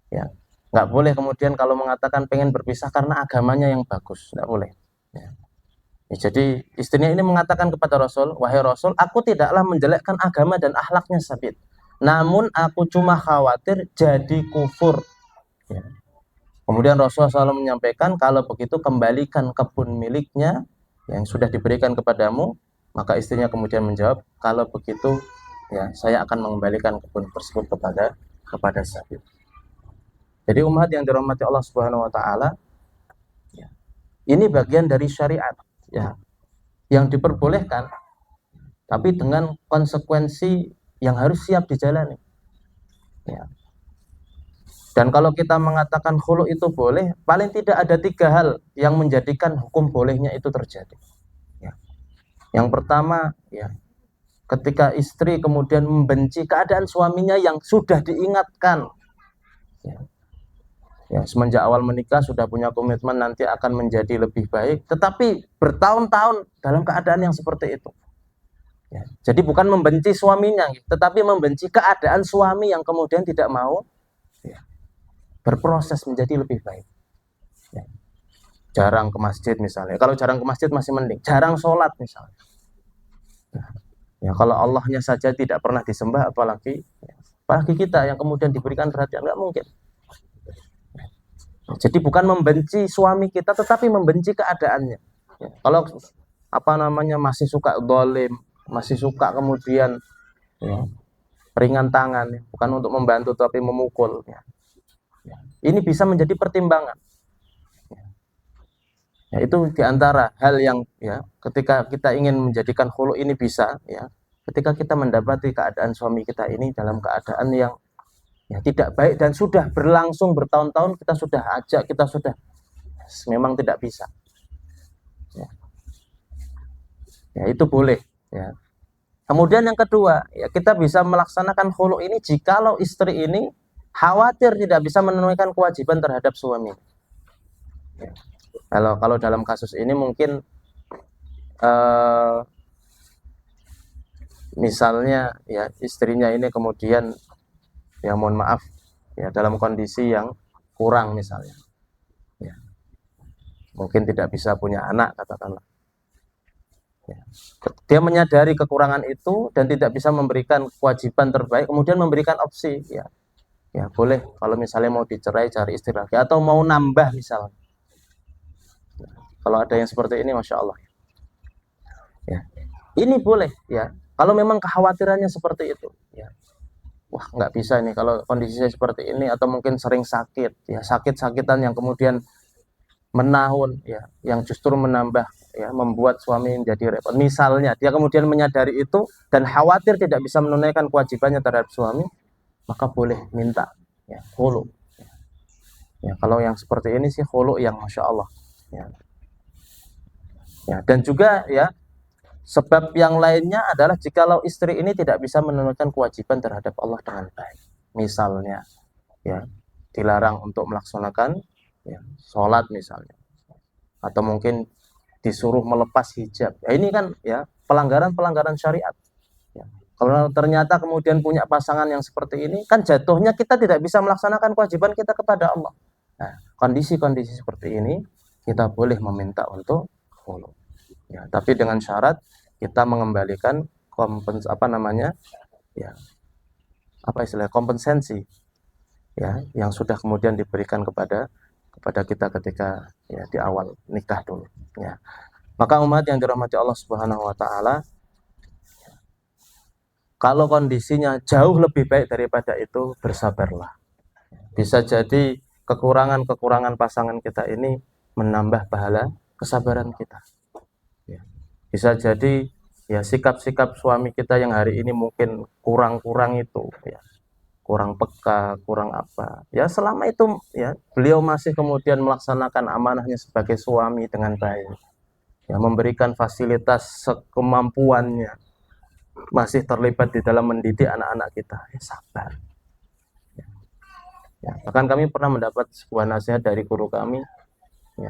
ya nggak boleh kemudian kalau mengatakan pengen berpisah karena agamanya yang bagus, nggak boleh. Ya. Ya, jadi istrinya ini mengatakan kepada Rasul, wahai Rasul, aku tidaklah menjelekkan agama dan akhlaknya Sabit. Namun aku cuma khawatir jadi kufur. Ya. Kemudian Rasulullah SAW menyampaikan, kalau begitu kembalikan kebun miliknya yang sudah diberikan kepadamu. Maka istrinya kemudian menjawab, kalau begitu ya saya akan mengembalikan kebun tersebut kepada Sabit. Jadi umat yang dirahmati Allah Subhanahu Wa Taala, ya, ini bagian dari syariat. Ya, yang diperbolehkan tapi dengan konsekuensi yang harus siap dijalani ya. Dan kalau kita mengatakan khulu itu boleh, paling tidak ada 3 hal yang menjadikan hukum bolehnya itu terjadi ya. Yang pertama ya, ketika istri kemudian membenci keadaan suaminya yang sudah diingatkan ya, ya semenjak awal menikah sudah punya komitmen nanti akan menjadi lebih baik, tetapi bertahun-tahun dalam keadaan yang seperti itu. Ya, jadi bukan membenci suaminya, tetapi membenci keadaan suami yang kemudian tidak mau ya, berproses menjadi lebih baik. Ya, jarang ke masjid misalnya. Kalau jarang ke masjid masih mending. Jarang sholat misalnya. Ya, kalau Allahnya saja tidak pernah disembah, apalagi kita yang kemudian diberikan perhatian, nggak mungkin. Ya, jadi bukan membenci suami kita, tetapi membenci keadaannya. Ya, kalau apa namanya masih suka dolim, masih suka kemudian ya, ringan tangan, bukan untuk membantu tapi memukul. Ya. Ini bisa menjadi pertimbangan. Ya, itu diantara hal yang ya ketika kita ingin menjadikan khulu ini bisa ya, ketika kita mendapati keadaan suami kita ini dalam keadaan yang ya tidak baik dan sudah berlangsung bertahun-tahun, kita sudah ajak, kita sudah memang tidak bisa. Ya, ya itu boleh. Ya. Kemudian yang kedua, ya kita bisa melaksanakan khulu ini jikalau istri ini khawatir tidak bisa menunaikan kewajiban terhadap suami. Ya. Kalau dalam kasus ini mungkin misalnya ya istrinya ini kemudian ya mohon maaf ya dalam kondisi yang kurang misalnya, ya, mungkin tidak bisa punya anak katakanlah. Ya. Dia menyadari kekurangan itu dan tidak bisa memberikan kewajiban terbaik, kemudian memberikan opsi ya, ya boleh kalau misalnya mau dicerai cari istri lagi atau mau nambah misalnya. Kalau ada yang seperti ini, masya Allah. Ya, ini boleh ya. Kalau memang kekhawatirannya seperti itu, ya. Wah nggak bisa ini kalau kondisi saya seperti ini atau mungkin sering sakit, ya sakit-sakitan yang kemudian menahun, ya, yang justru menambah, ya, membuat suami menjadi repot. Misalnya dia kemudian menyadari itu dan khawatir tidak bisa menunaikan kewajibannya terhadap suami, maka boleh minta, ya, khulu. Ya, kalau yang seperti ini sih khulu yang masya Allah. Ya. Ya, dan juga ya sebab yang lainnya adalah jikalau istri ini tidak bisa menunaikan kewajiban terhadap Allah dengan baik. Misalnya, ya, dilarang untuk melaksanakan ya, sholat misalnya, atau mungkin disuruh melepas hijab. Ya, ini kan ya pelanggaran-pelanggaran syariat. Ya. Kalau ternyata kemudian punya pasangan yang seperti ini, kan jatuhnya kita tidak bisa melaksanakan kewajiban kita kepada Allah. Nah, kondisi-kondisi seperti ini kita boleh meminta untuk khulu. Ya, tapi dengan syarat kita mengembalikan ya kompensasi ya yang sudah kemudian diberikan kepada kita ketika ya di awal nikah dulu ya. Maka umat yang dirahmati Allah Subhanahu wa taala, kalau kondisinya jauh lebih baik daripada itu, bersabarlah. Bisa jadi kekurangan-kekurangan pasangan kita ini menambah pahala kesabaran kita. Ya. Bisa jadi ya sikap-sikap suami kita yang hari ini mungkin kurang-kurang itu ya, kurang peka, kurang apa. Ya selama itu ya beliau masih kemudian melaksanakan amanahnya sebagai suami dengan baik. Ya memberikan fasilitas sekemampuannya, masih terlibat di dalam mendidik anak-anak kita. Ya sabar. Ya, bahkan kami pernah mendapat sebuah nasihat dari guru kami, ya,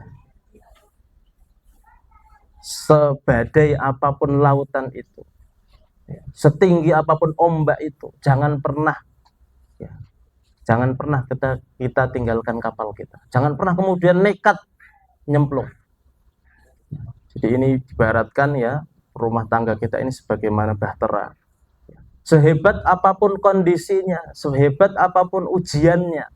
sebadai apapun lautan itu, ya, setinggi apapun ombak itu, jangan pernah kita tinggalkan kapal kita, jangan pernah kemudian nekat nyemplung. Jadi ini dibaratkan ya rumah tangga kita ini sebagaimana bahtera, sehebat apapun kondisinya, sehebat apapun ujiannya,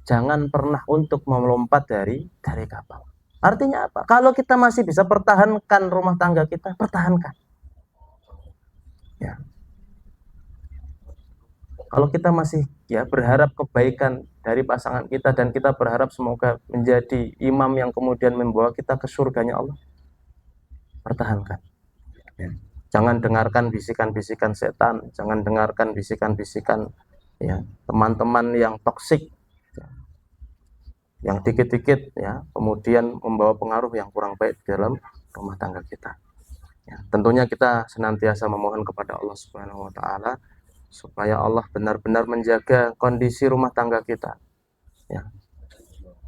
jangan pernah untuk melompat dari kapal. Artinya apa? Kalau kita masih bisa pertahankan rumah tangga kita, pertahankan. Ya. Kalau kita masih ya berharap kebaikan dari pasangan kita dan kita berharap semoga menjadi imam yang kemudian membawa kita ke surganya Allah, pertahankan. Ya. Jangan dengarkan bisikan-bisikan setan, jangan dengarkan bisikan-bisikan ya teman-teman yang toksik, yang dikit-dikit ya kemudian membawa pengaruh yang kurang baik dalam rumah tangga kita. Ya, tentunya kita senantiasa memohon kepada Allah Subhanahu wa taala supaya Allah benar-benar menjaga kondisi rumah tangga kita. Ya.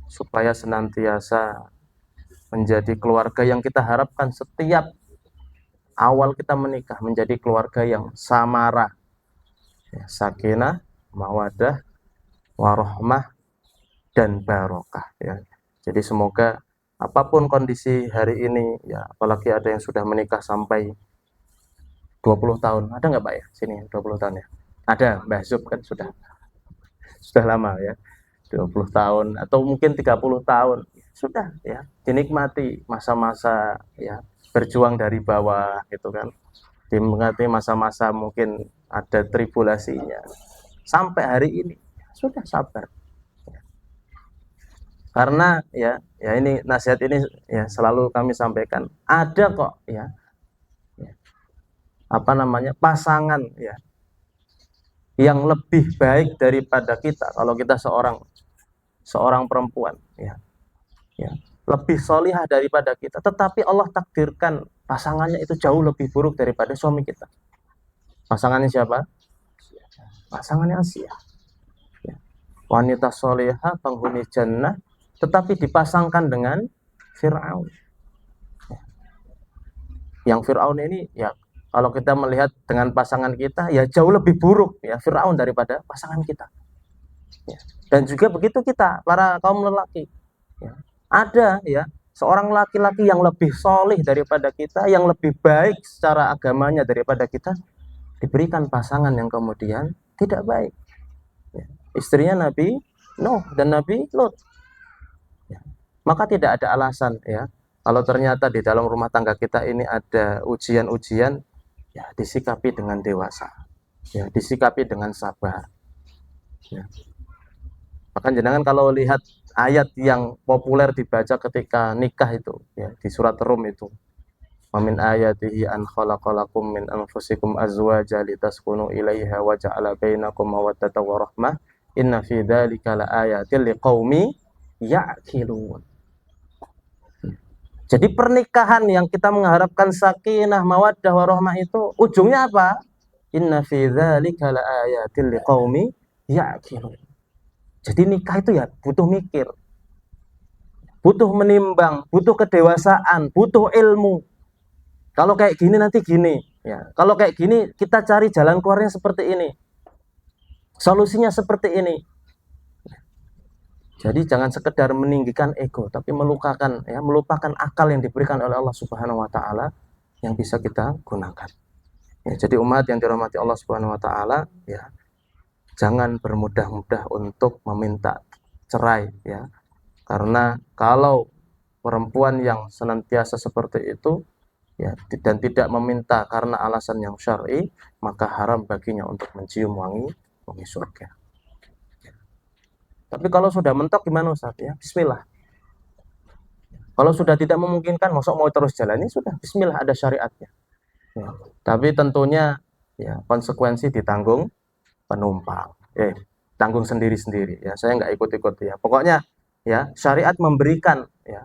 Supaya senantiasa menjadi keluarga yang kita harapkan setiap awal kita menikah, menjadi keluarga yang samara, ya, sakinah, mawadah, warahmah, dan barokah. Ya. Jadi semoga apapun kondisi hari ini, ya, apalagi ada yang sudah menikah sampai 20 tahun. Ada nggak Pak ya? Sini 20 tahun ya. Ada, Mbah Zub kan sudah lama ya. 20 tahun atau mungkin 30 tahun. Sudah ya, dinikmati masa-masa ya berjuang dari bawah gitu kan. Dinikmati masa-masa mungkin ada tribulasinya. Sampai hari ini sudah sabar. Karena ya ini nasihat ini ya selalu kami sampaikan. Ada kok ya, apa namanya, pasangan ya yang lebih baik daripada kita. Kalau kita seorang perempuan ya lebih solihah daripada kita, tetapi Allah takdirkan pasangannya itu jauh lebih buruk daripada suami kita. Pasangannya siapa? Pasangannya Asia. Ya. Wanita solihah penghuni jannah, tetapi dipasangkan dengan Fir'aun. Yang Fir'aun ini ya, kalau kita melihat dengan pasangan kita ya jauh lebih buruk ya Fir'aun daripada pasangan kita. Ya. Dan juga begitu kita para kaum lelaki. Ya. Ada ya seorang laki-laki yang lebih solih daripada kita, yang lebih baik secara agamanya daripada kita, diberikan pasangan yang kemudian tidak baik. Ya. Istrinya Nabi Nuh dan Nabi Lut. Ya. Maka tidak ada alasan ya, kalau ternyata di dalam rumah tangga kita ini ada ujian-ujian, ya disikapi dengan dewasa, ya disikapi dengan sabar. Ya. Bahkan jenengan kalau lihat ayat yang populer dibaca ketika nikah itu, ya di surat Rum itu, Wamin ayatihi an khalaqalakum min anfusikum azwaja litaskunu ilaiha wa ja'ala bainakum mawaddatan wa rahmah inna fi dzalika laayatil liqaumi ya'qilun. Jadi pernikahan yang kita mengharapkan sakinah, mawaddah, warahmah itu ujungnya apa? Inna fi dzalika laayatil liqaumi ya'qilun. Jadi nikah itu ya butuh mikir, butuh menimbang, butuh kedewasaan, butuh ilmu. Kalau kayak gini nanti gini, ya. Kalau kayak gini kita cari jalan keluarnya seperti ini. Solusinya seperti ini. Jadi jangan sekedar meninggikan ego, tapi melupakan akal yang diberikan oleh Allah Subhanahu wa taala yang bisa kita gunakan. Ya, jadi umat yang dirahmati Allah Subhanahu wa taala, ya, jangan bermudah-mudah untuk meminta cerai ya. Karena kalau perempuan yang senantiasa seperti itu ya dan tidak meminta karena alasan yang syar'i, maka haram baginya untuk mencium wangi surga. Tapi kalau sudah mentok gimana Ustaz ya? Bismillah. Kalau sudah tidak memungkinkan, masuk mau terus jalani, sudah bismillah, ada syariatnya. Ya. Tapi tentunya ya konsekuensi ditanggung penumpang. Tanggung sendiri-sendiri ya. Saya nggak ikut-ikut ya. Pokoknya ya syariat memberikan ya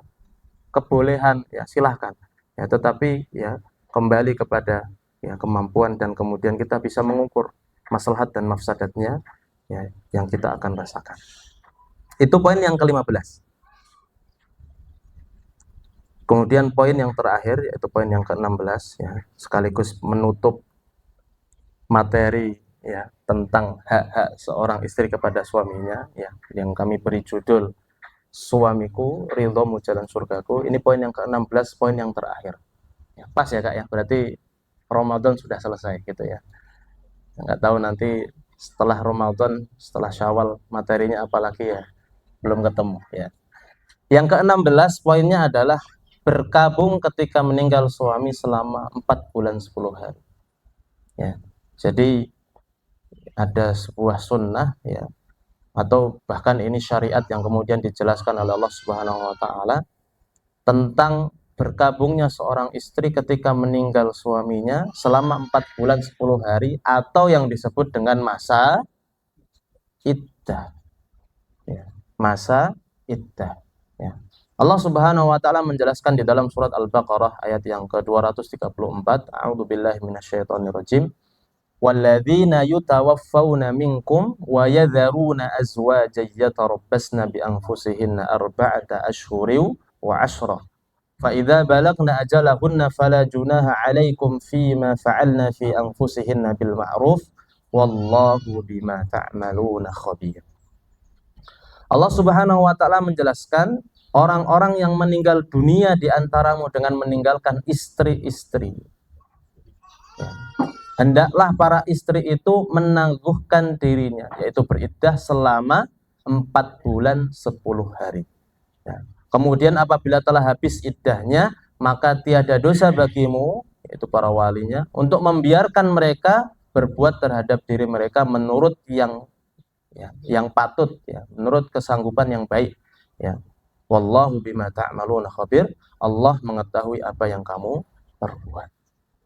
kebolehan ya silahkan. Ya tetapi ya kembali kepada ya kemampuan dan kemudian kita bisa mengukur maslahat dan mafsadatnya ya yang kita akan rasakan. Itu poin yang ke-15. Kemudian poin yang terakhir yaitu poin yang ke-16 ya, sekaligus menutup materi ya tentang hak-hak seorang istri kepada suaminya ya, yang kami beri judul Suamiku ridhomu jalan surgaku. Ini poin yang ke-16, poin yang terakhir. Ya, pas ya Kak ya, berarti Ramadan sudah selesai gitu ya. Nggak tahu nanti setelah Ramadan, setelah Syawal materinya apalagi ya, belum ketemu ya. Yang ke-16 poinnya adalah berkabung ketika meninggal suami selama 4 bulan 10 hari. Ya. Jadi ada sebuah sunnah ya, atau bahkan ini syariat yang kemudian dijelaskan oleh Allah Subhanahu wa taala tentang berkabungnya seorang istri ketika meninggal suaminya selama 4 bulan 10 hari atau yang disebut dengan masa iddah. Ya. Masa iddah. Ya. Allah Subhanahu wa taala menjelaskan di dalam surat Al-Baqarah ayat yang ke-234, A'udzubillahi minasyaitonirrajim. Walladzina yutawaffawna minkum wa yadharuna azwajan yatarabbasna bi anfusihinna arba'ata ashhurin wa 'ashra. Fa idza balagna ajalahunna fala junaha 'alaikum fima fa'alna fi anfusihinna bil ma'ruf wallahu bima ta'maluna khabir. Allah Subhanahu wa taala menjelaskan orang-orang yang meninggal dunia di antaramu dengan meninggalkan istri-istri. Ya. Hendaklah para istri itu menangguhkan dirinya, yaitu beriddah selama 4 bulan 10 hari. Ya. Kemudian apabila telah habis iddahnya, maka tiada dosa bagimu, yaitu para walinya, untuk membiarkan mereka berbuat terhadap diri mereka menurut yang patut, ya, menurut kesanggupan yang baik. Ya. Wallahu bima ta'maluna khabir. Allah mengetahui apa yang kamu perbuat.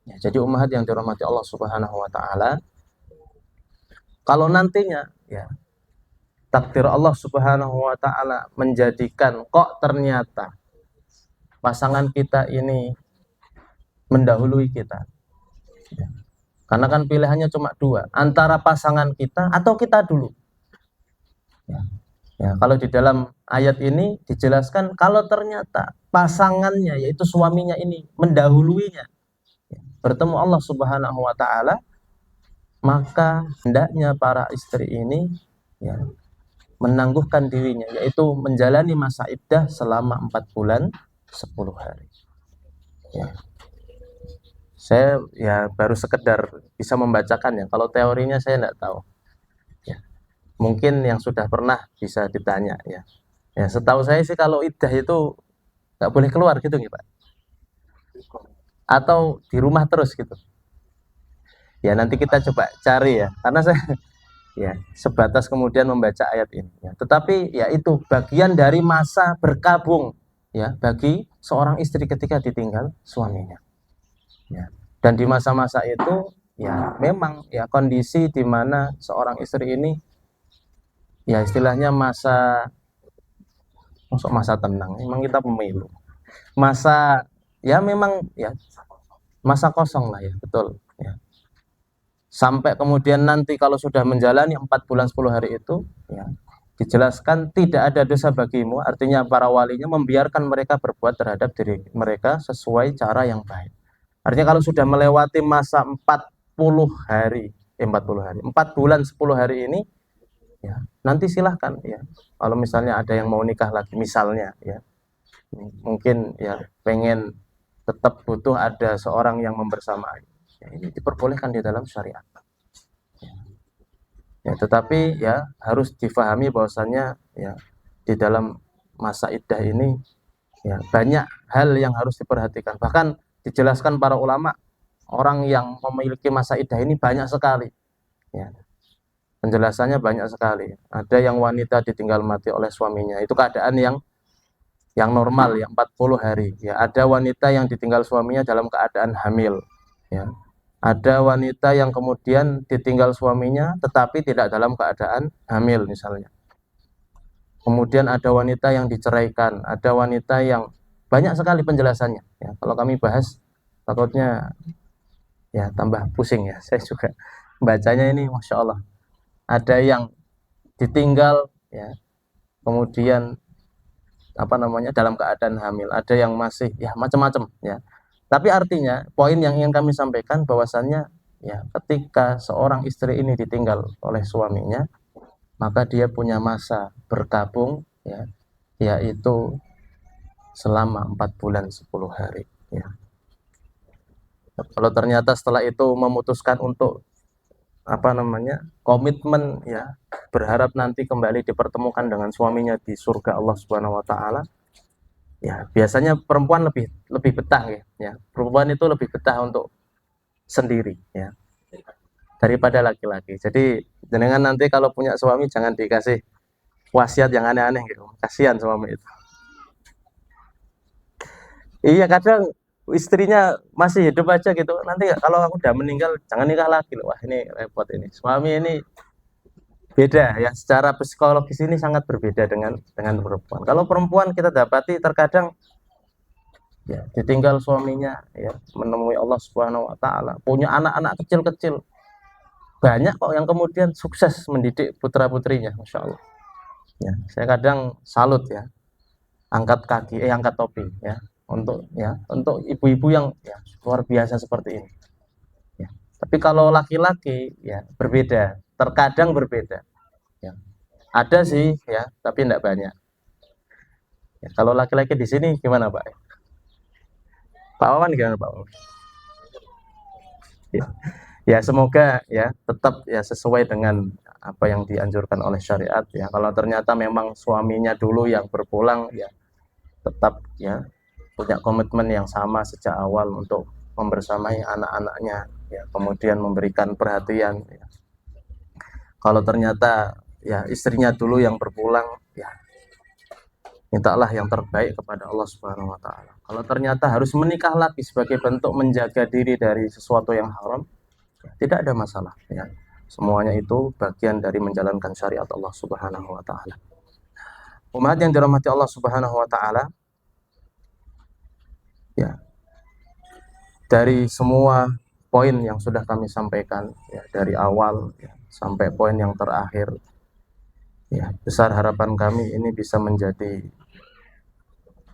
Ya, jadi ummahat yang dirahmati Allah Subhanahu wa taala, kalau nantinya ya takdir Allah Subhanahu wa taala menjadikan kok ternyata pasangan kita ini mendahului kita. Ya. Karena kan pilihannya cuma dua, antara pasangan kita atau kita dulu. Ya. Ya, kalau di dalam ayat ini dijelaskan kalau ternyata pasangannya yaitu suaminya ini mendahuluinya, bertemu Allah Subhanahu wa taala, maka hendaknya para istri ini ya menangguhkan dirinya, yaitu menjalani masa iddah selama 4 bulan 10 hari. Ya. Saya ya baru sekedar bisa membacakan ya, kalau teorinya saya tidak tahu. Ya. Mungkin yang sudah pernah bisa ditanya ya. Ya, setahu saya sih kalau iddah itu nggak boleh keluar gitu nih Pak. Atau di rumah terus gitu. Ya nanti kita coba cari ya, karena saya ya sebatas kemudian membaca ayat ini. Ya. Tetapi ya itu bagian dari masa berkabung ya bagi seorang istri ketika ditinggal suaminya. Ya. Dan di masa-masa itu ya memang ya kondisi di mana seorang istri ini ya istilahnya masa tenang. Memang kita pemilu. Masa ya memang ya masa kosong lah ya, betul ya. Sampai kemudian nanti kalau sudah menjalani 4 bulan 10 hari itu ya, dijelaskan tidak ada dosa bagimu, artinya para walinya membiarkan mereka berbuat terhadap diri mereka sesuai cara yang baik. Artinya kalau sudah melewati masa 40 hari 40 hari 4 bulan 10 hari ini ya, nanti silahkan ya, kalau misalnya ada yang mau nikah lagi misalnya ya, mungkin ya pengen tetap butuh ada seorang yang membersamai ya, ini diperbolehkan di dalam syariat ya, tetapi ya harus difahami bahwasannya ya di dalam masa iddah ini ya banyak hal yang harus diperhatikan, bahkan dijelaskan para ulama orang yang memiliki masa iddah ini banyak sekali ya, penjelasannya banyak sekali. Ada yang wanita ditinggal mati oleh suaminya itu keadaan yang normal ya 40 hari ya, ada wanita yang ditinggal suaminya dalam keadaan hamil ya, ada wanita yang kemudian ditinggal suaminya tetapi tidak dalam keadaan hamil misalnya, kemudian ada wanita yang diceraikan, ada wanita yang banyak sekali penjelasannya ya, kalau kami bahas takutnya ya tambah pusing ya, saya juga bacanya ini Masya Allah, ada yang ditinggal ya kemudian apa namanya dalam keadaan hamil, ada yang masih ya macam-macam ya. Tapi artinya poin yang ingin kami sampaikan bahwasannya ya ketika seorang istri ini ditinggal oleh suaminya, maka dia punya masa berkabung ya, yaitu selama 4 bulan 10 hari ya. Kalau ternyata setelah itu memutuskan untuk apa namanya komitmen ya, berharap nanti kembali dipertemukan dengan suaminya di surga Allah Subhanahu wa taala ya, biasanya perempuan lebih betah ya, perempuan itu lebih betah untuk sendiri ya daripada laki-laki. Jadi jenengan nanti kalau punya suami jangan dikasih wasiat yang aneh-aneh gitu, kasihan suami itu. Iya, kadang istrinya masih hidup aja gitu, nanti kalau aku udah meninggal jangan nikah lagi loh. Wah ini repot, ini suami ini beda ya, secara psikologis ini sangat berbeda dengan perempuan. Kalau perempuan kita dapati terkadang ya ditinggal suaminya ya, menemui Allah Subhanahu wa taala, punya anak-anak kecil-kecil, banyak kok yang kemudian sukses mendidik putra-putrinya, Masya Allah ya. Saya kadang salut ya, angkat kaki angkat topi ya untuk ibu-ibu yang ya luar biasa seperti ini ya. Tapi kalau laki-laki ya berbeda, terkadang berbeda ya, ada sih ya tapi tidak banyak ya. Kalau laki-laki di sini gimana Pak Wawan, gimana Pak Wawan? Ya. Ya semoga ya tetap ya sesuai dengan apa yang dianjurkan oleh syariat ya. Kalau ternyata memang suaminya dulu yang berpulang ya, tetap ya punya komitmen yang sama sejak awal untuk membersamai anak-anaknya ya, kemudian memberikan perhatian ya. Kalau ternyata ya istrinya dulu yang berpulang ya, mintalah yang terbaik kepada Allah Subhanahu wa taala. Kalau ternyata harus menikah lagi sebagai bentuk menjaga diri dari sesuatu yang haram, tidak ada masalah ya. Semuanya itu bagian dari menjalankan syariat Allah Subhanahu wa taala. Umat yang dirahmati Allah Subhanahu wa taala, ya, dari semua poin yang sudah kami sampaikan ya, dari awal ya, sampai poin yang terakhir, ya, besar harapan kami ini bisa menjadi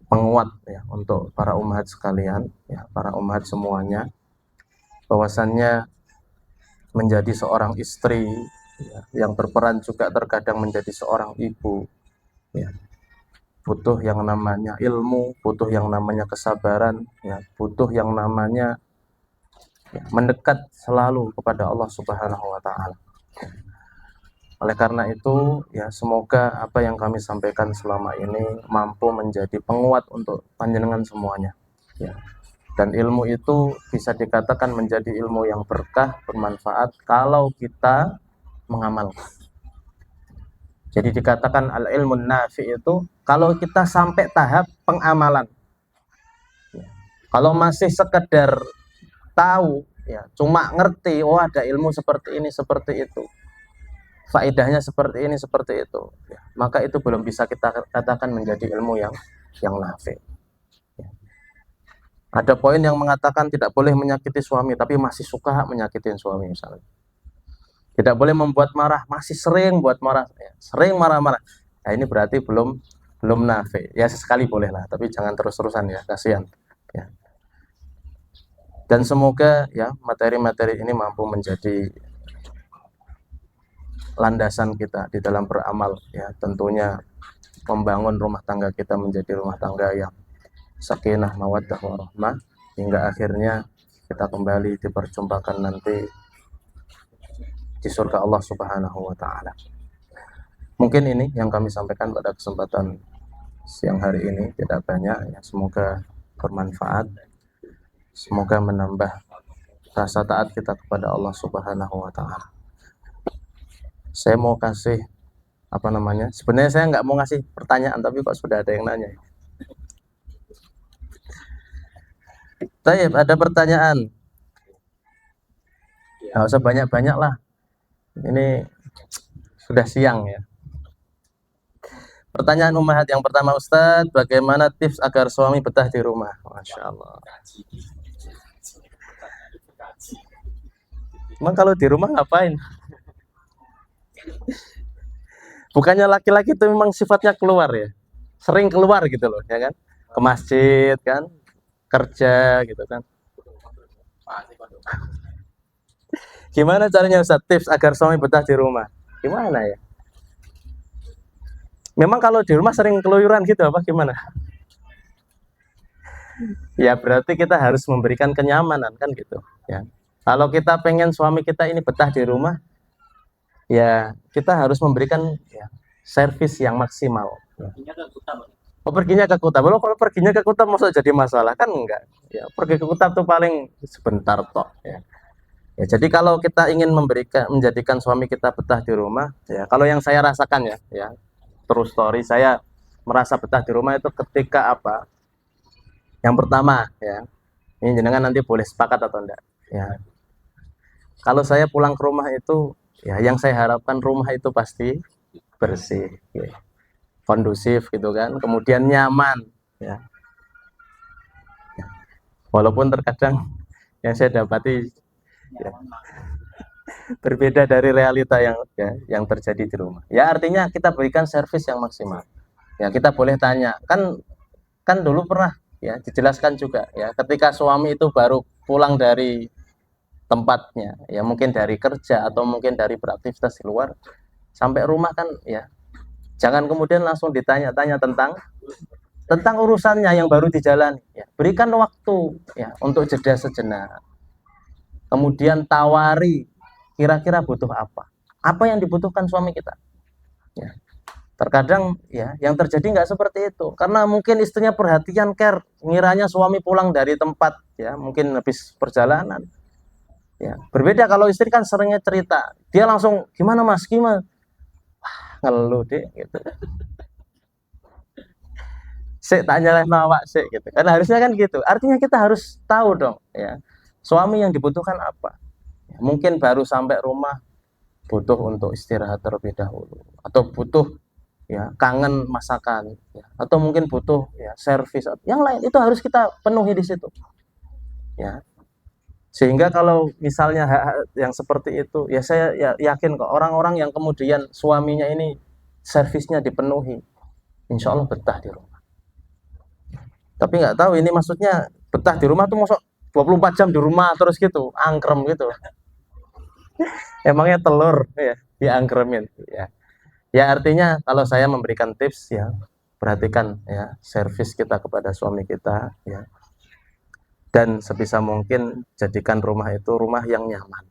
penguat ya untuk para umat sekalian ya, para umat semuanya, bahwasannya menjadi seorang istri ya, yang berperan juga terkadang menjadi seorang ibu ya, butuh yang namanya ilmu, butuh yang namanya kesabaran ya, butuh yang namanya ya, mendekat selalu kepada Allah Subhanahu wa taala. Oleh karena itu, ya semoga apa yang kami sampaikan selama ini mampu menjadi penguat untuk panjenengan semuanya. Ya. Dan ilmu itu bisa dikatakan menjadi ilmu yang berkah, bermanfaat kalau kita mengamalkan. Jadi dikatakan al-ilmu nafi itu kalau kita sampai tahap pengamalan. Ya. Kalau masih sekedar tahu, ya cuma ngerti, oh ada ilmu seperti ini, seperti itu, faedahnya seperti ini, seperti itu, ya, maka itu belum bisa kita katakan menjadi ilmu yang nafi. Ya. Ada poin yang mengatakan tidak boleh menyakiti suami, tapi masih suka menyakitin suami misalnya. Tidak boleh membuat marah, masih sering buat marah, ya, sering marah-marah. Nah, ini berarti belum nafi. Ya sesekali boleh lah, tapi jangan terus-terusan ya, kasihan. Ya. Dan semoga ya materi-materi ini mampu menjadi landasan kita di dalam beramal ya, tentunya membangun rumah tangga kita menjadi rumah tangga yang sakinah, mawaddah, warahmah, hingga akhirnya kita kembali diperjumpakan nanti di surga Allah Subhanahu wa taala. Mungkin ini yang kami sampaikan pada kesempatan siang hari ini, tidak banyak ya, semoga bermanfaat, semoga menambah rasa taat kita kepada Allah Subhanahu wa taala. Saya mau kasih apa namanya, sebenarnya saya nggak mau ngasih pertanyaan, tapi kok sudah ada yang nanya. Taib, ada pertanyaan? Nggak usah banyak-banyak lah, ini sudah siang ya. Pertanyaan Ummahat yang pertama, Ustadz, bagaimana tips agar suami betah di rumah? Masya Allah. Emang kalau di rumah ngapain? Bukannya laki-laki itu memang sifatnya keluar ya, sering keluar gitu loh ya kan, ke masjid kan, kerja gitu kan. Gimana caranya Ustaz, tips agar suami betah di rumah? Gimana ya? Memang kalau di rumah sering keluyuran gitu apa gimana? Ya berarti kita harus memberikan kenyamanan kan gitu ya. Kalau kita pengen suami kita ini betah di rumah, ya kita harus memberikan ya, servis yang maksimal. Oh, perginya ke Kuta. Belum, kalau perginya ke Kuta maksud jadi masalah kan enggak. Ya, pergi ke Kuta tuh paling sebentar toh ya. Ya, jadi kalau kita ingin menjadikan suami kita betah di rumah, ya kalau yang saya rasakan ya, true story, saya merasa betah di rumah itu ketika apa? Yang pertama ya, ini jenengan nanti boleh sepakat atau enggak. Ya, kalau saya pulang ke rumah itu, ya yang saya harapkan rumah itu pasti bersih, ya, kondusif gitu kan, kemudian nyaman, ya. Walaupun terkadang yang saya dapati ya, berbeda dari realita yang terjadi di rumah. Ya artinya kita berikan servis yang maksimal. Ya kita boleh tanya, kan dulu pernah ya dijelaskan juga ya, ketika suami itu baru pulang dari tempatnya, ya mungkin dari kerja atau mungkin dari beraktivitas di luar, sampai rumah kan ya jangan kemudian langsung ditanya-tanya tentang urusannya yang baru dijalani. Ya, berikan waktu ya untuk jeda sejenak. Kemudian tawari kira-kira butuh apa yang dibutuhkan suami kita. Ya. Terkadang ya yang terjadi nggak seperti itu, karena mungkin istrinya perhatian, care, ngiranya suami pulang dari tempat ya mungkin habis perjalanan. Ya berbeda kalau istri kan seringnya cerita, dia langsung gimana mas, gimana, ngeluh deh gitu. Sik tak nyalehno awak sik gitu. Kan harusnya kan gitu. Artinya kita harus tahu dong ya. Suami yang dibutuhkan apa? Mungkin baru sampai rumah butuh untuk istirahat terlebih dahulu atau butuh ya kangen masakan ya. Atau mungkin butuh ya servis yang lain itu harus kita penuhi di situ ya. Sehingga kalau misalnya hak yang seperti itu ya saya ya, yakin kok orang-orang yang kemudian suaminya ini servisnya dipenuhi insya Allah betah di rumah. Tapi nggak tahu ini maksudnya betah di rumah tuh masuk 24 jam di rumah terus gitu angkrem gitu. Emangnya telur ya diangkremin ya. Ya artinya kalau saya memberikan tips ya perhatikan ya servis kita kepada suami kita ya, dan sebisa mungkin jadikan rumah itu rumah yang nyaman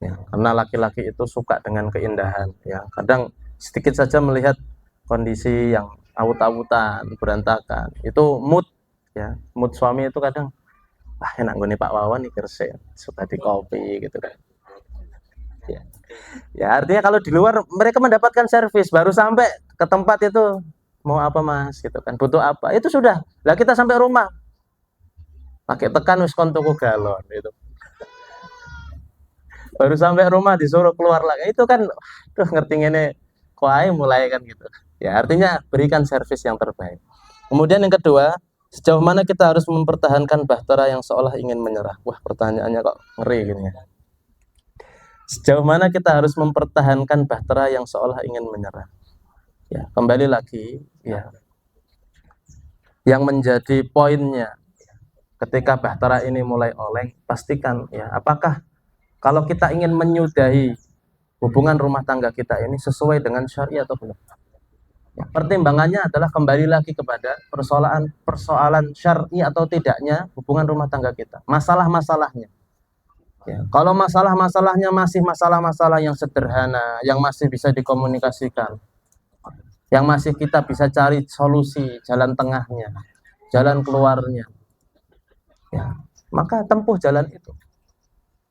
ya, karena laki-laki itu suka dengan keindahan ya. Kadang sedikit saja melihat kondisi yang awut-awutan berantakan itu mood ya, mood suami itu kadang enak gue nih Pak Wawan nih kerse suka di kopi gitu kan ya. Ya artinya kalau di luar mereka mendapatkan servis baru sampai ke tempat itu mau apa mas gitu kan, butuh apa itu sudah lah, kita sampai rumah pakai tekan wis kon tuku galon itu, baru sampai rumah disuruh keluar lagi itu kan tuh ngerti ini kuai mulai kan gitu ya. Artinya berikan servis yang terbaik. Kemudian yang kedua, sejauh mana kita harus mempertahankan bahtera yang seolah ingin menyerah. Wah pertanyaannya kok ngeri gini ya. Sejauh mana kita harus mempertahankan bahtera yang seolah ingin menyerah ya, kembali lagi ya, yang menjadi poinnya ketika bahtera ini mulai oleng, pastikan ya apakah kalau kita ingin menyudahi hubungan rumah tangga kita ini sesuai dengan syariat atau belum. Ya, pertimbangannya adalah kembali lagi kepada persoalan syar'i atau tidaknya hubungan rumah tangga kita, masalah-masalahnya. Ya, kalau masalah-masalahnya masih masalah-masalah yang sederhana, yang masih bisa dikomunikasikan, yang masih kita bisa cari solusi, jalan tengahnya, jalan keluarnya, ya, maka tempuh jalan itu.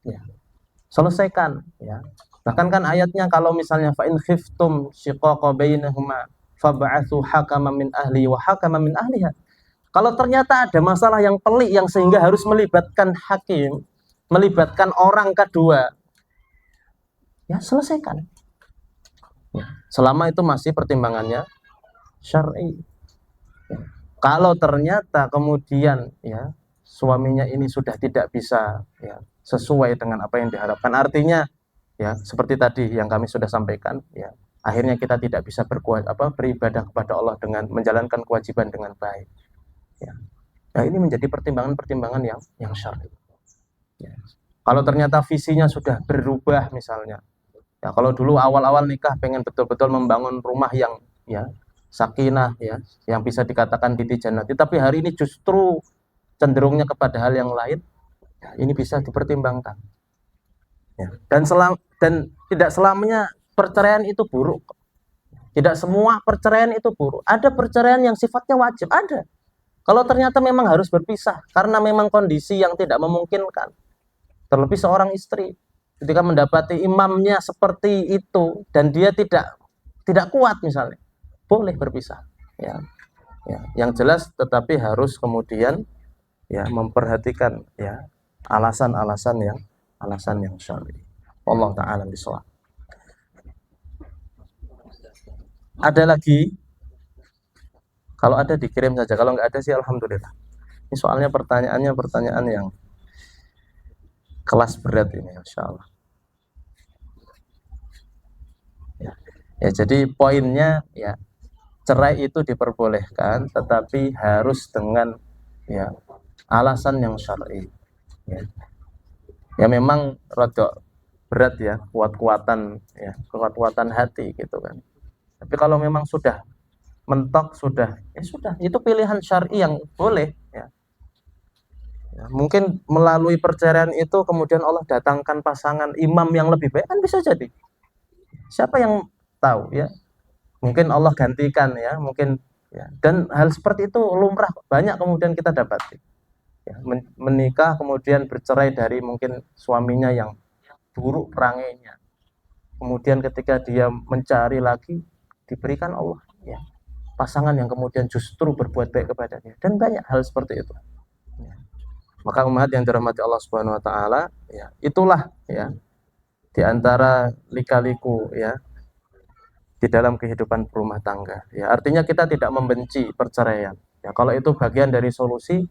Ya, selesaikan. Ya. Bahkan kan ayatnya kalau misalnya fa in khiftum shiqaqa bainahuma fab'atsu hakaman min ahli wa hakaman min ahliha. Kalau ternyata ada masalah yang pelik yang sehingga harus melibatkan hakim, melibatkan orang kedua, ya selesaikan. Ya, selama itu masih pertimbangannya syar'i. Ya. Kalau ternyata kemudian ya suaminya ini sudah tidak bisa ya sesuai dengan apa yang diharapkan, artinya ya seperti tadi yang kami sudah sampaikan ya, akhirnya kita tidak bisa beribadah kepada Allah dengan menjalankan kewajiban dengan baik ya. Nah, ini menjadi pertimbangan-pertimbangan yang syar'i ya. Kalau ternyata visinya sudah berubah misalnya ya, kalau dulu awal-awal nikah pengen betul-betul membangun rumah yang ya sakinah ya, yang bisa dikatakan titi jannati, tapi hari ini justru cenderungnya kepada hal yang lain ya, ini bisa dipertimbangkan ya. Dan tidak selamanya perceraian itu buruk, tidak semua perceraian itu buruk. Ada perceraian yang sifatnya wajib, ada. Kalau ternyata memang harus berpisah karena memang kondisi yang tidak memungkinkan, terlebih seorang istri ketika mendapati imamnya seperti itu dan dia tidak kuat misalnya, boleh berpisah ya. Ya, yang jelas tetapi harus kemudian ya memperhatikan ya alasan yang syar'i. Allah taala bisawab. Ada lagi? Kalau ada dikirim saja, kalau nggak ada sih alhamdulillah. Ini soalnya pertanyaan yang kelas berat ini, insya Allah. Ya, ya jadi poinnya ya cerai itu diperbolehkan, tetapi harus dengan ya alasan yang syar'i. Ya. Ya memang rada berat ya, kuat-kuatan hati gitu kan. Tapi kalau memang sudah mentok sudah ya sudah, itu pilihan syar'i yang boleh ya. Ya, mungkin melalui perceraian itu kemudian Allah datangkan pasangan imam yang lebih baik kan bisa jadi. Siapa yang tahu ya? Mungkin Allah gantikan ya, mungkin ya. Dan hal seperti itu lumrah banyak kemudian kita dapati. Ya, menikah kemudian bercerai dari mungkin suaminya yang buruk perangainya. Kemudian ketika dia mencari lagi diberikan Allah ya pasangan yang kemudian justru berbuat baik kepadanya, dan banyak hal seperti itu. Maka umat yang dirahmati Allah Subhanahu wa taala, ya, itulah ya di antara lika-liku ya di dalam kehidupan berumah tangga. Ya, artinya kita tidak membenci perceraian. Ya, kalau itu bagian dari solusi,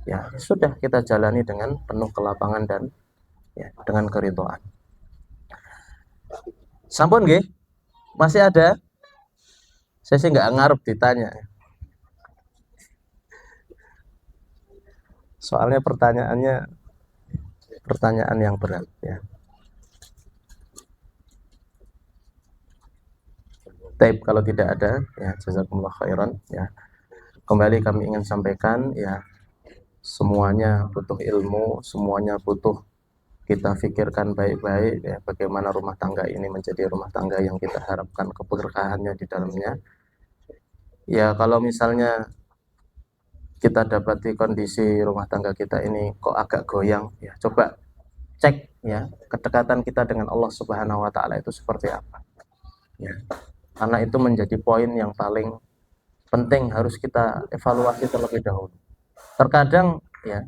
ya sudah kita jalani dengan penuh kelapangan dan ya dengan keridhaan. Sampun nggih? Masih ada? Saya sih nggak ngarep ditanya. Soalnya pertanyaannya pertanyaan yang berat ya. Taib kalau tidak ada ya jazakumullah khairan ya. Kembali kami ingin sampaikan ya, semuanya butuh ilmu, semuanya butuh kita pikirkan baik-baik ya, bagaimana rumah tangga ini menjadi rumah tangga yang kita harapkan keberkahannya di dalamnya. Ya kalau misalnya kita dapati kondisi rumah tangga kita ini kok agak goyang, ya coba cek ya kedekatan kita dengan Allah Subhanahu wa taala itu seperti apa. Ya. Karena itu menjadi poin yang paling penting harus kita evaluasi terlebih dahulu. Terkadang ya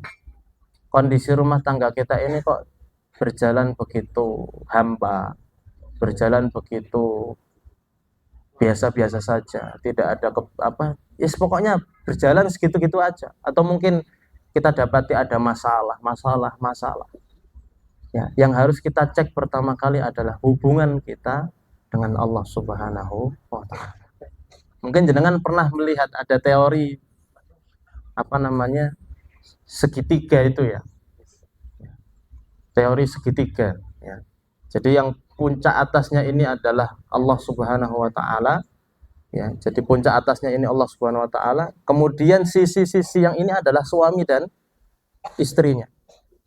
kondisi rumah tangga kita ini kok berjalan begitu hampa, berjalan begitu biasa-biasa saja, tidak ada pokoknya berjalan segitu-gitu aja. Atau mungkin kita dapati ada masalah. Ya, yang harus kita cek pertama kali adalah hubungan kita dengan Allah Subhanahu wa taala. Mungkin jenengan pernah melihat ada teori segitiga itu ya. Teori segitiga ya. Jadi yang puncak atasnya ini adalah Allah Subhanahu wa taala ya. Jadi puncak atasnya ini Allah Subhanahu wa taala, kemudian sisi-sisi yang ini adalah suami dan istrinya.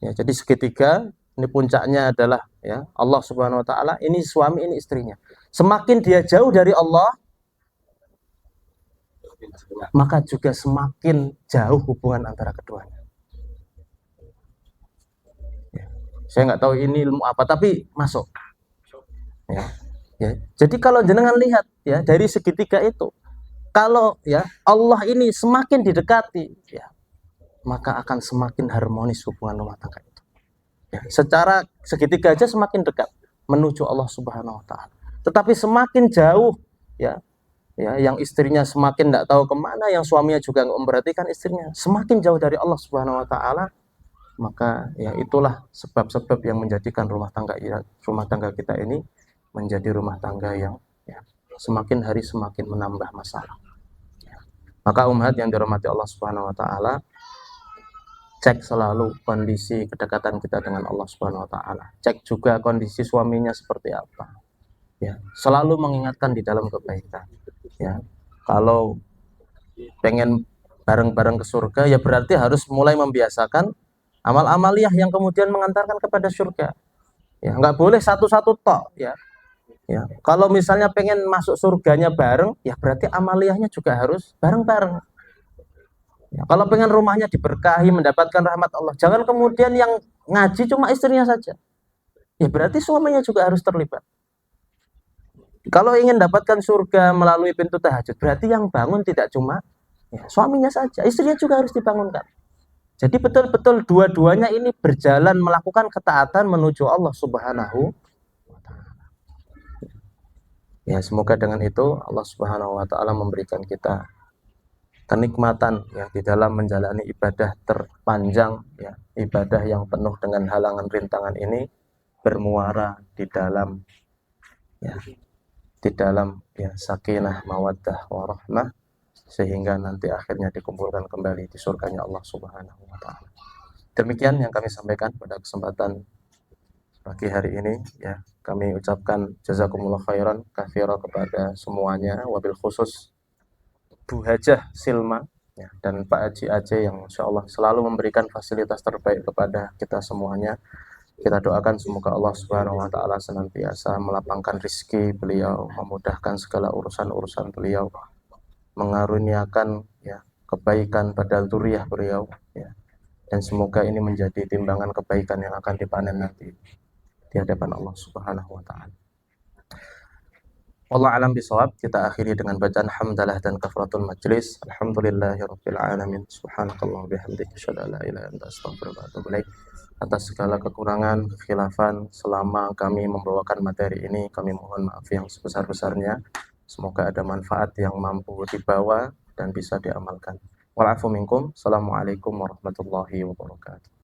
Ya, jadi segitiga ini puncaknya adalah ya Allah Subhanahu wa taala, ini suami, ini istrinya. Semakin dia jauh dari Allah, maka juga semakin jauh hubungan antara keduanya. Ya. Saya nggak tahu ini ilmu apa, tapi masuk. Ya. Ya. Jadi kalau jenengan lihat ya dari segitiga itu, kalau ya Allah ini semakin didekati, ya maka akan semakin harmonis hubungan rumah tangga itu. Ya, secara segitiga aja semakin dekat menuju Allah Subhanahu wa taala. Tetapi semakin jauh ya yang istrinya semakin tidak tahu kemana, yang suaminya juga nggak memperhatikan istrinya, semakin jauh dari Allah Subhanahu wa taala, maka ya itulah sebab-sebab yang menjadikan rumah tangga kita ini menjadi rumah tangga yang ya, semakin hari semakin menambah masalah. Ya. Maka umat yang dirahmati Allah Subhanahu wa taala, cek selalu kondisi kedekatan kita dengan Allah Subhanahu wa taala. Cek juga kondisi suaminya seperti apa. Ya, selalu mengingatkan di dalam kebaikan. Ya. Kalau pengen bareng-bareng ke surga, ya berarti harus mulai membiasakan amal-amaliyah yang kemudian mengantarkan kepada surga. Ya, nggak boleh satu-satu tok ya. Ya, kalau misalnya pengen masuk surganya bareng, ya berarti amaliyahnya juga harus bareng-bareng. Ya, kalau pengen rumahnya diberkahi, mendapatkan rahmat Allah, jangan kemudian yang ngaji cuma istrinya saja. Ya berarti suaminya juga harus terlibat. Kalau ingin dapatkan surga melalui pintu tahajud, berarti yang bangun tidak cuma ya, suaminya saja, istrinya juga harus dibangunkan. Jadi betul-betul dua-duanya ini berjalan melakukan ketaatan menuju Allah Subhanahu wa taala. Ya, semoga dengan itu Allah Subhanahu wa taala memberikan kita kenikmatan yang di dalam menjalani ibadah terpanjang ya, ibadah yang penuh dengan halangan rintangan ini bermuara di dalam ya sakinah, mawaddah, warahmah, sehingga nanti akhirnya dikumpulkan kembali di surganya Allah Subhanahu wa taala. Demikian yang kami sampaikan pada kesempatan pagi hari ini ya. Kami ucapkan jazakumullah khairan katsira kepada semuanya, wabil khusus Bu Hajah Silma ya, dan Pak Haji Aceh yang insya Allah selalu memberikan fasilitas terbaik kepada kita semuanya. Kita doakan semoga Allah Subhanahu wa taala senantiasa melapangkan rizki beliau, memudahkan segala urusan-urusan beliau, mengaruniakan ya kebaikan pada zuriyah beliau ya. Dan semoga ini menjadi timbangan kebaikan yang akan dipanen nanti di hadapan Allah Subhanahu wa taala. Wallahu alam bisawab. Kita akhiri dengan bacaan hamdalah dan kafaratul majlis. Alhamdulillahirabbil alamin. Subhanakallahumma bihamdika asyhadu an la ilaha illa anta astaghfiruka wa atubu ilaik. Atas segala kekurangan, kekhilafan selama kami membawakan materi ini, kami mohon maaf yang sebesar-besarnya. Semoga ada manfaat yang mampu dibawa dan bisa diamalkan. Wal afu minkum. Assalamualaikum warahmatullahi wabarakatuh.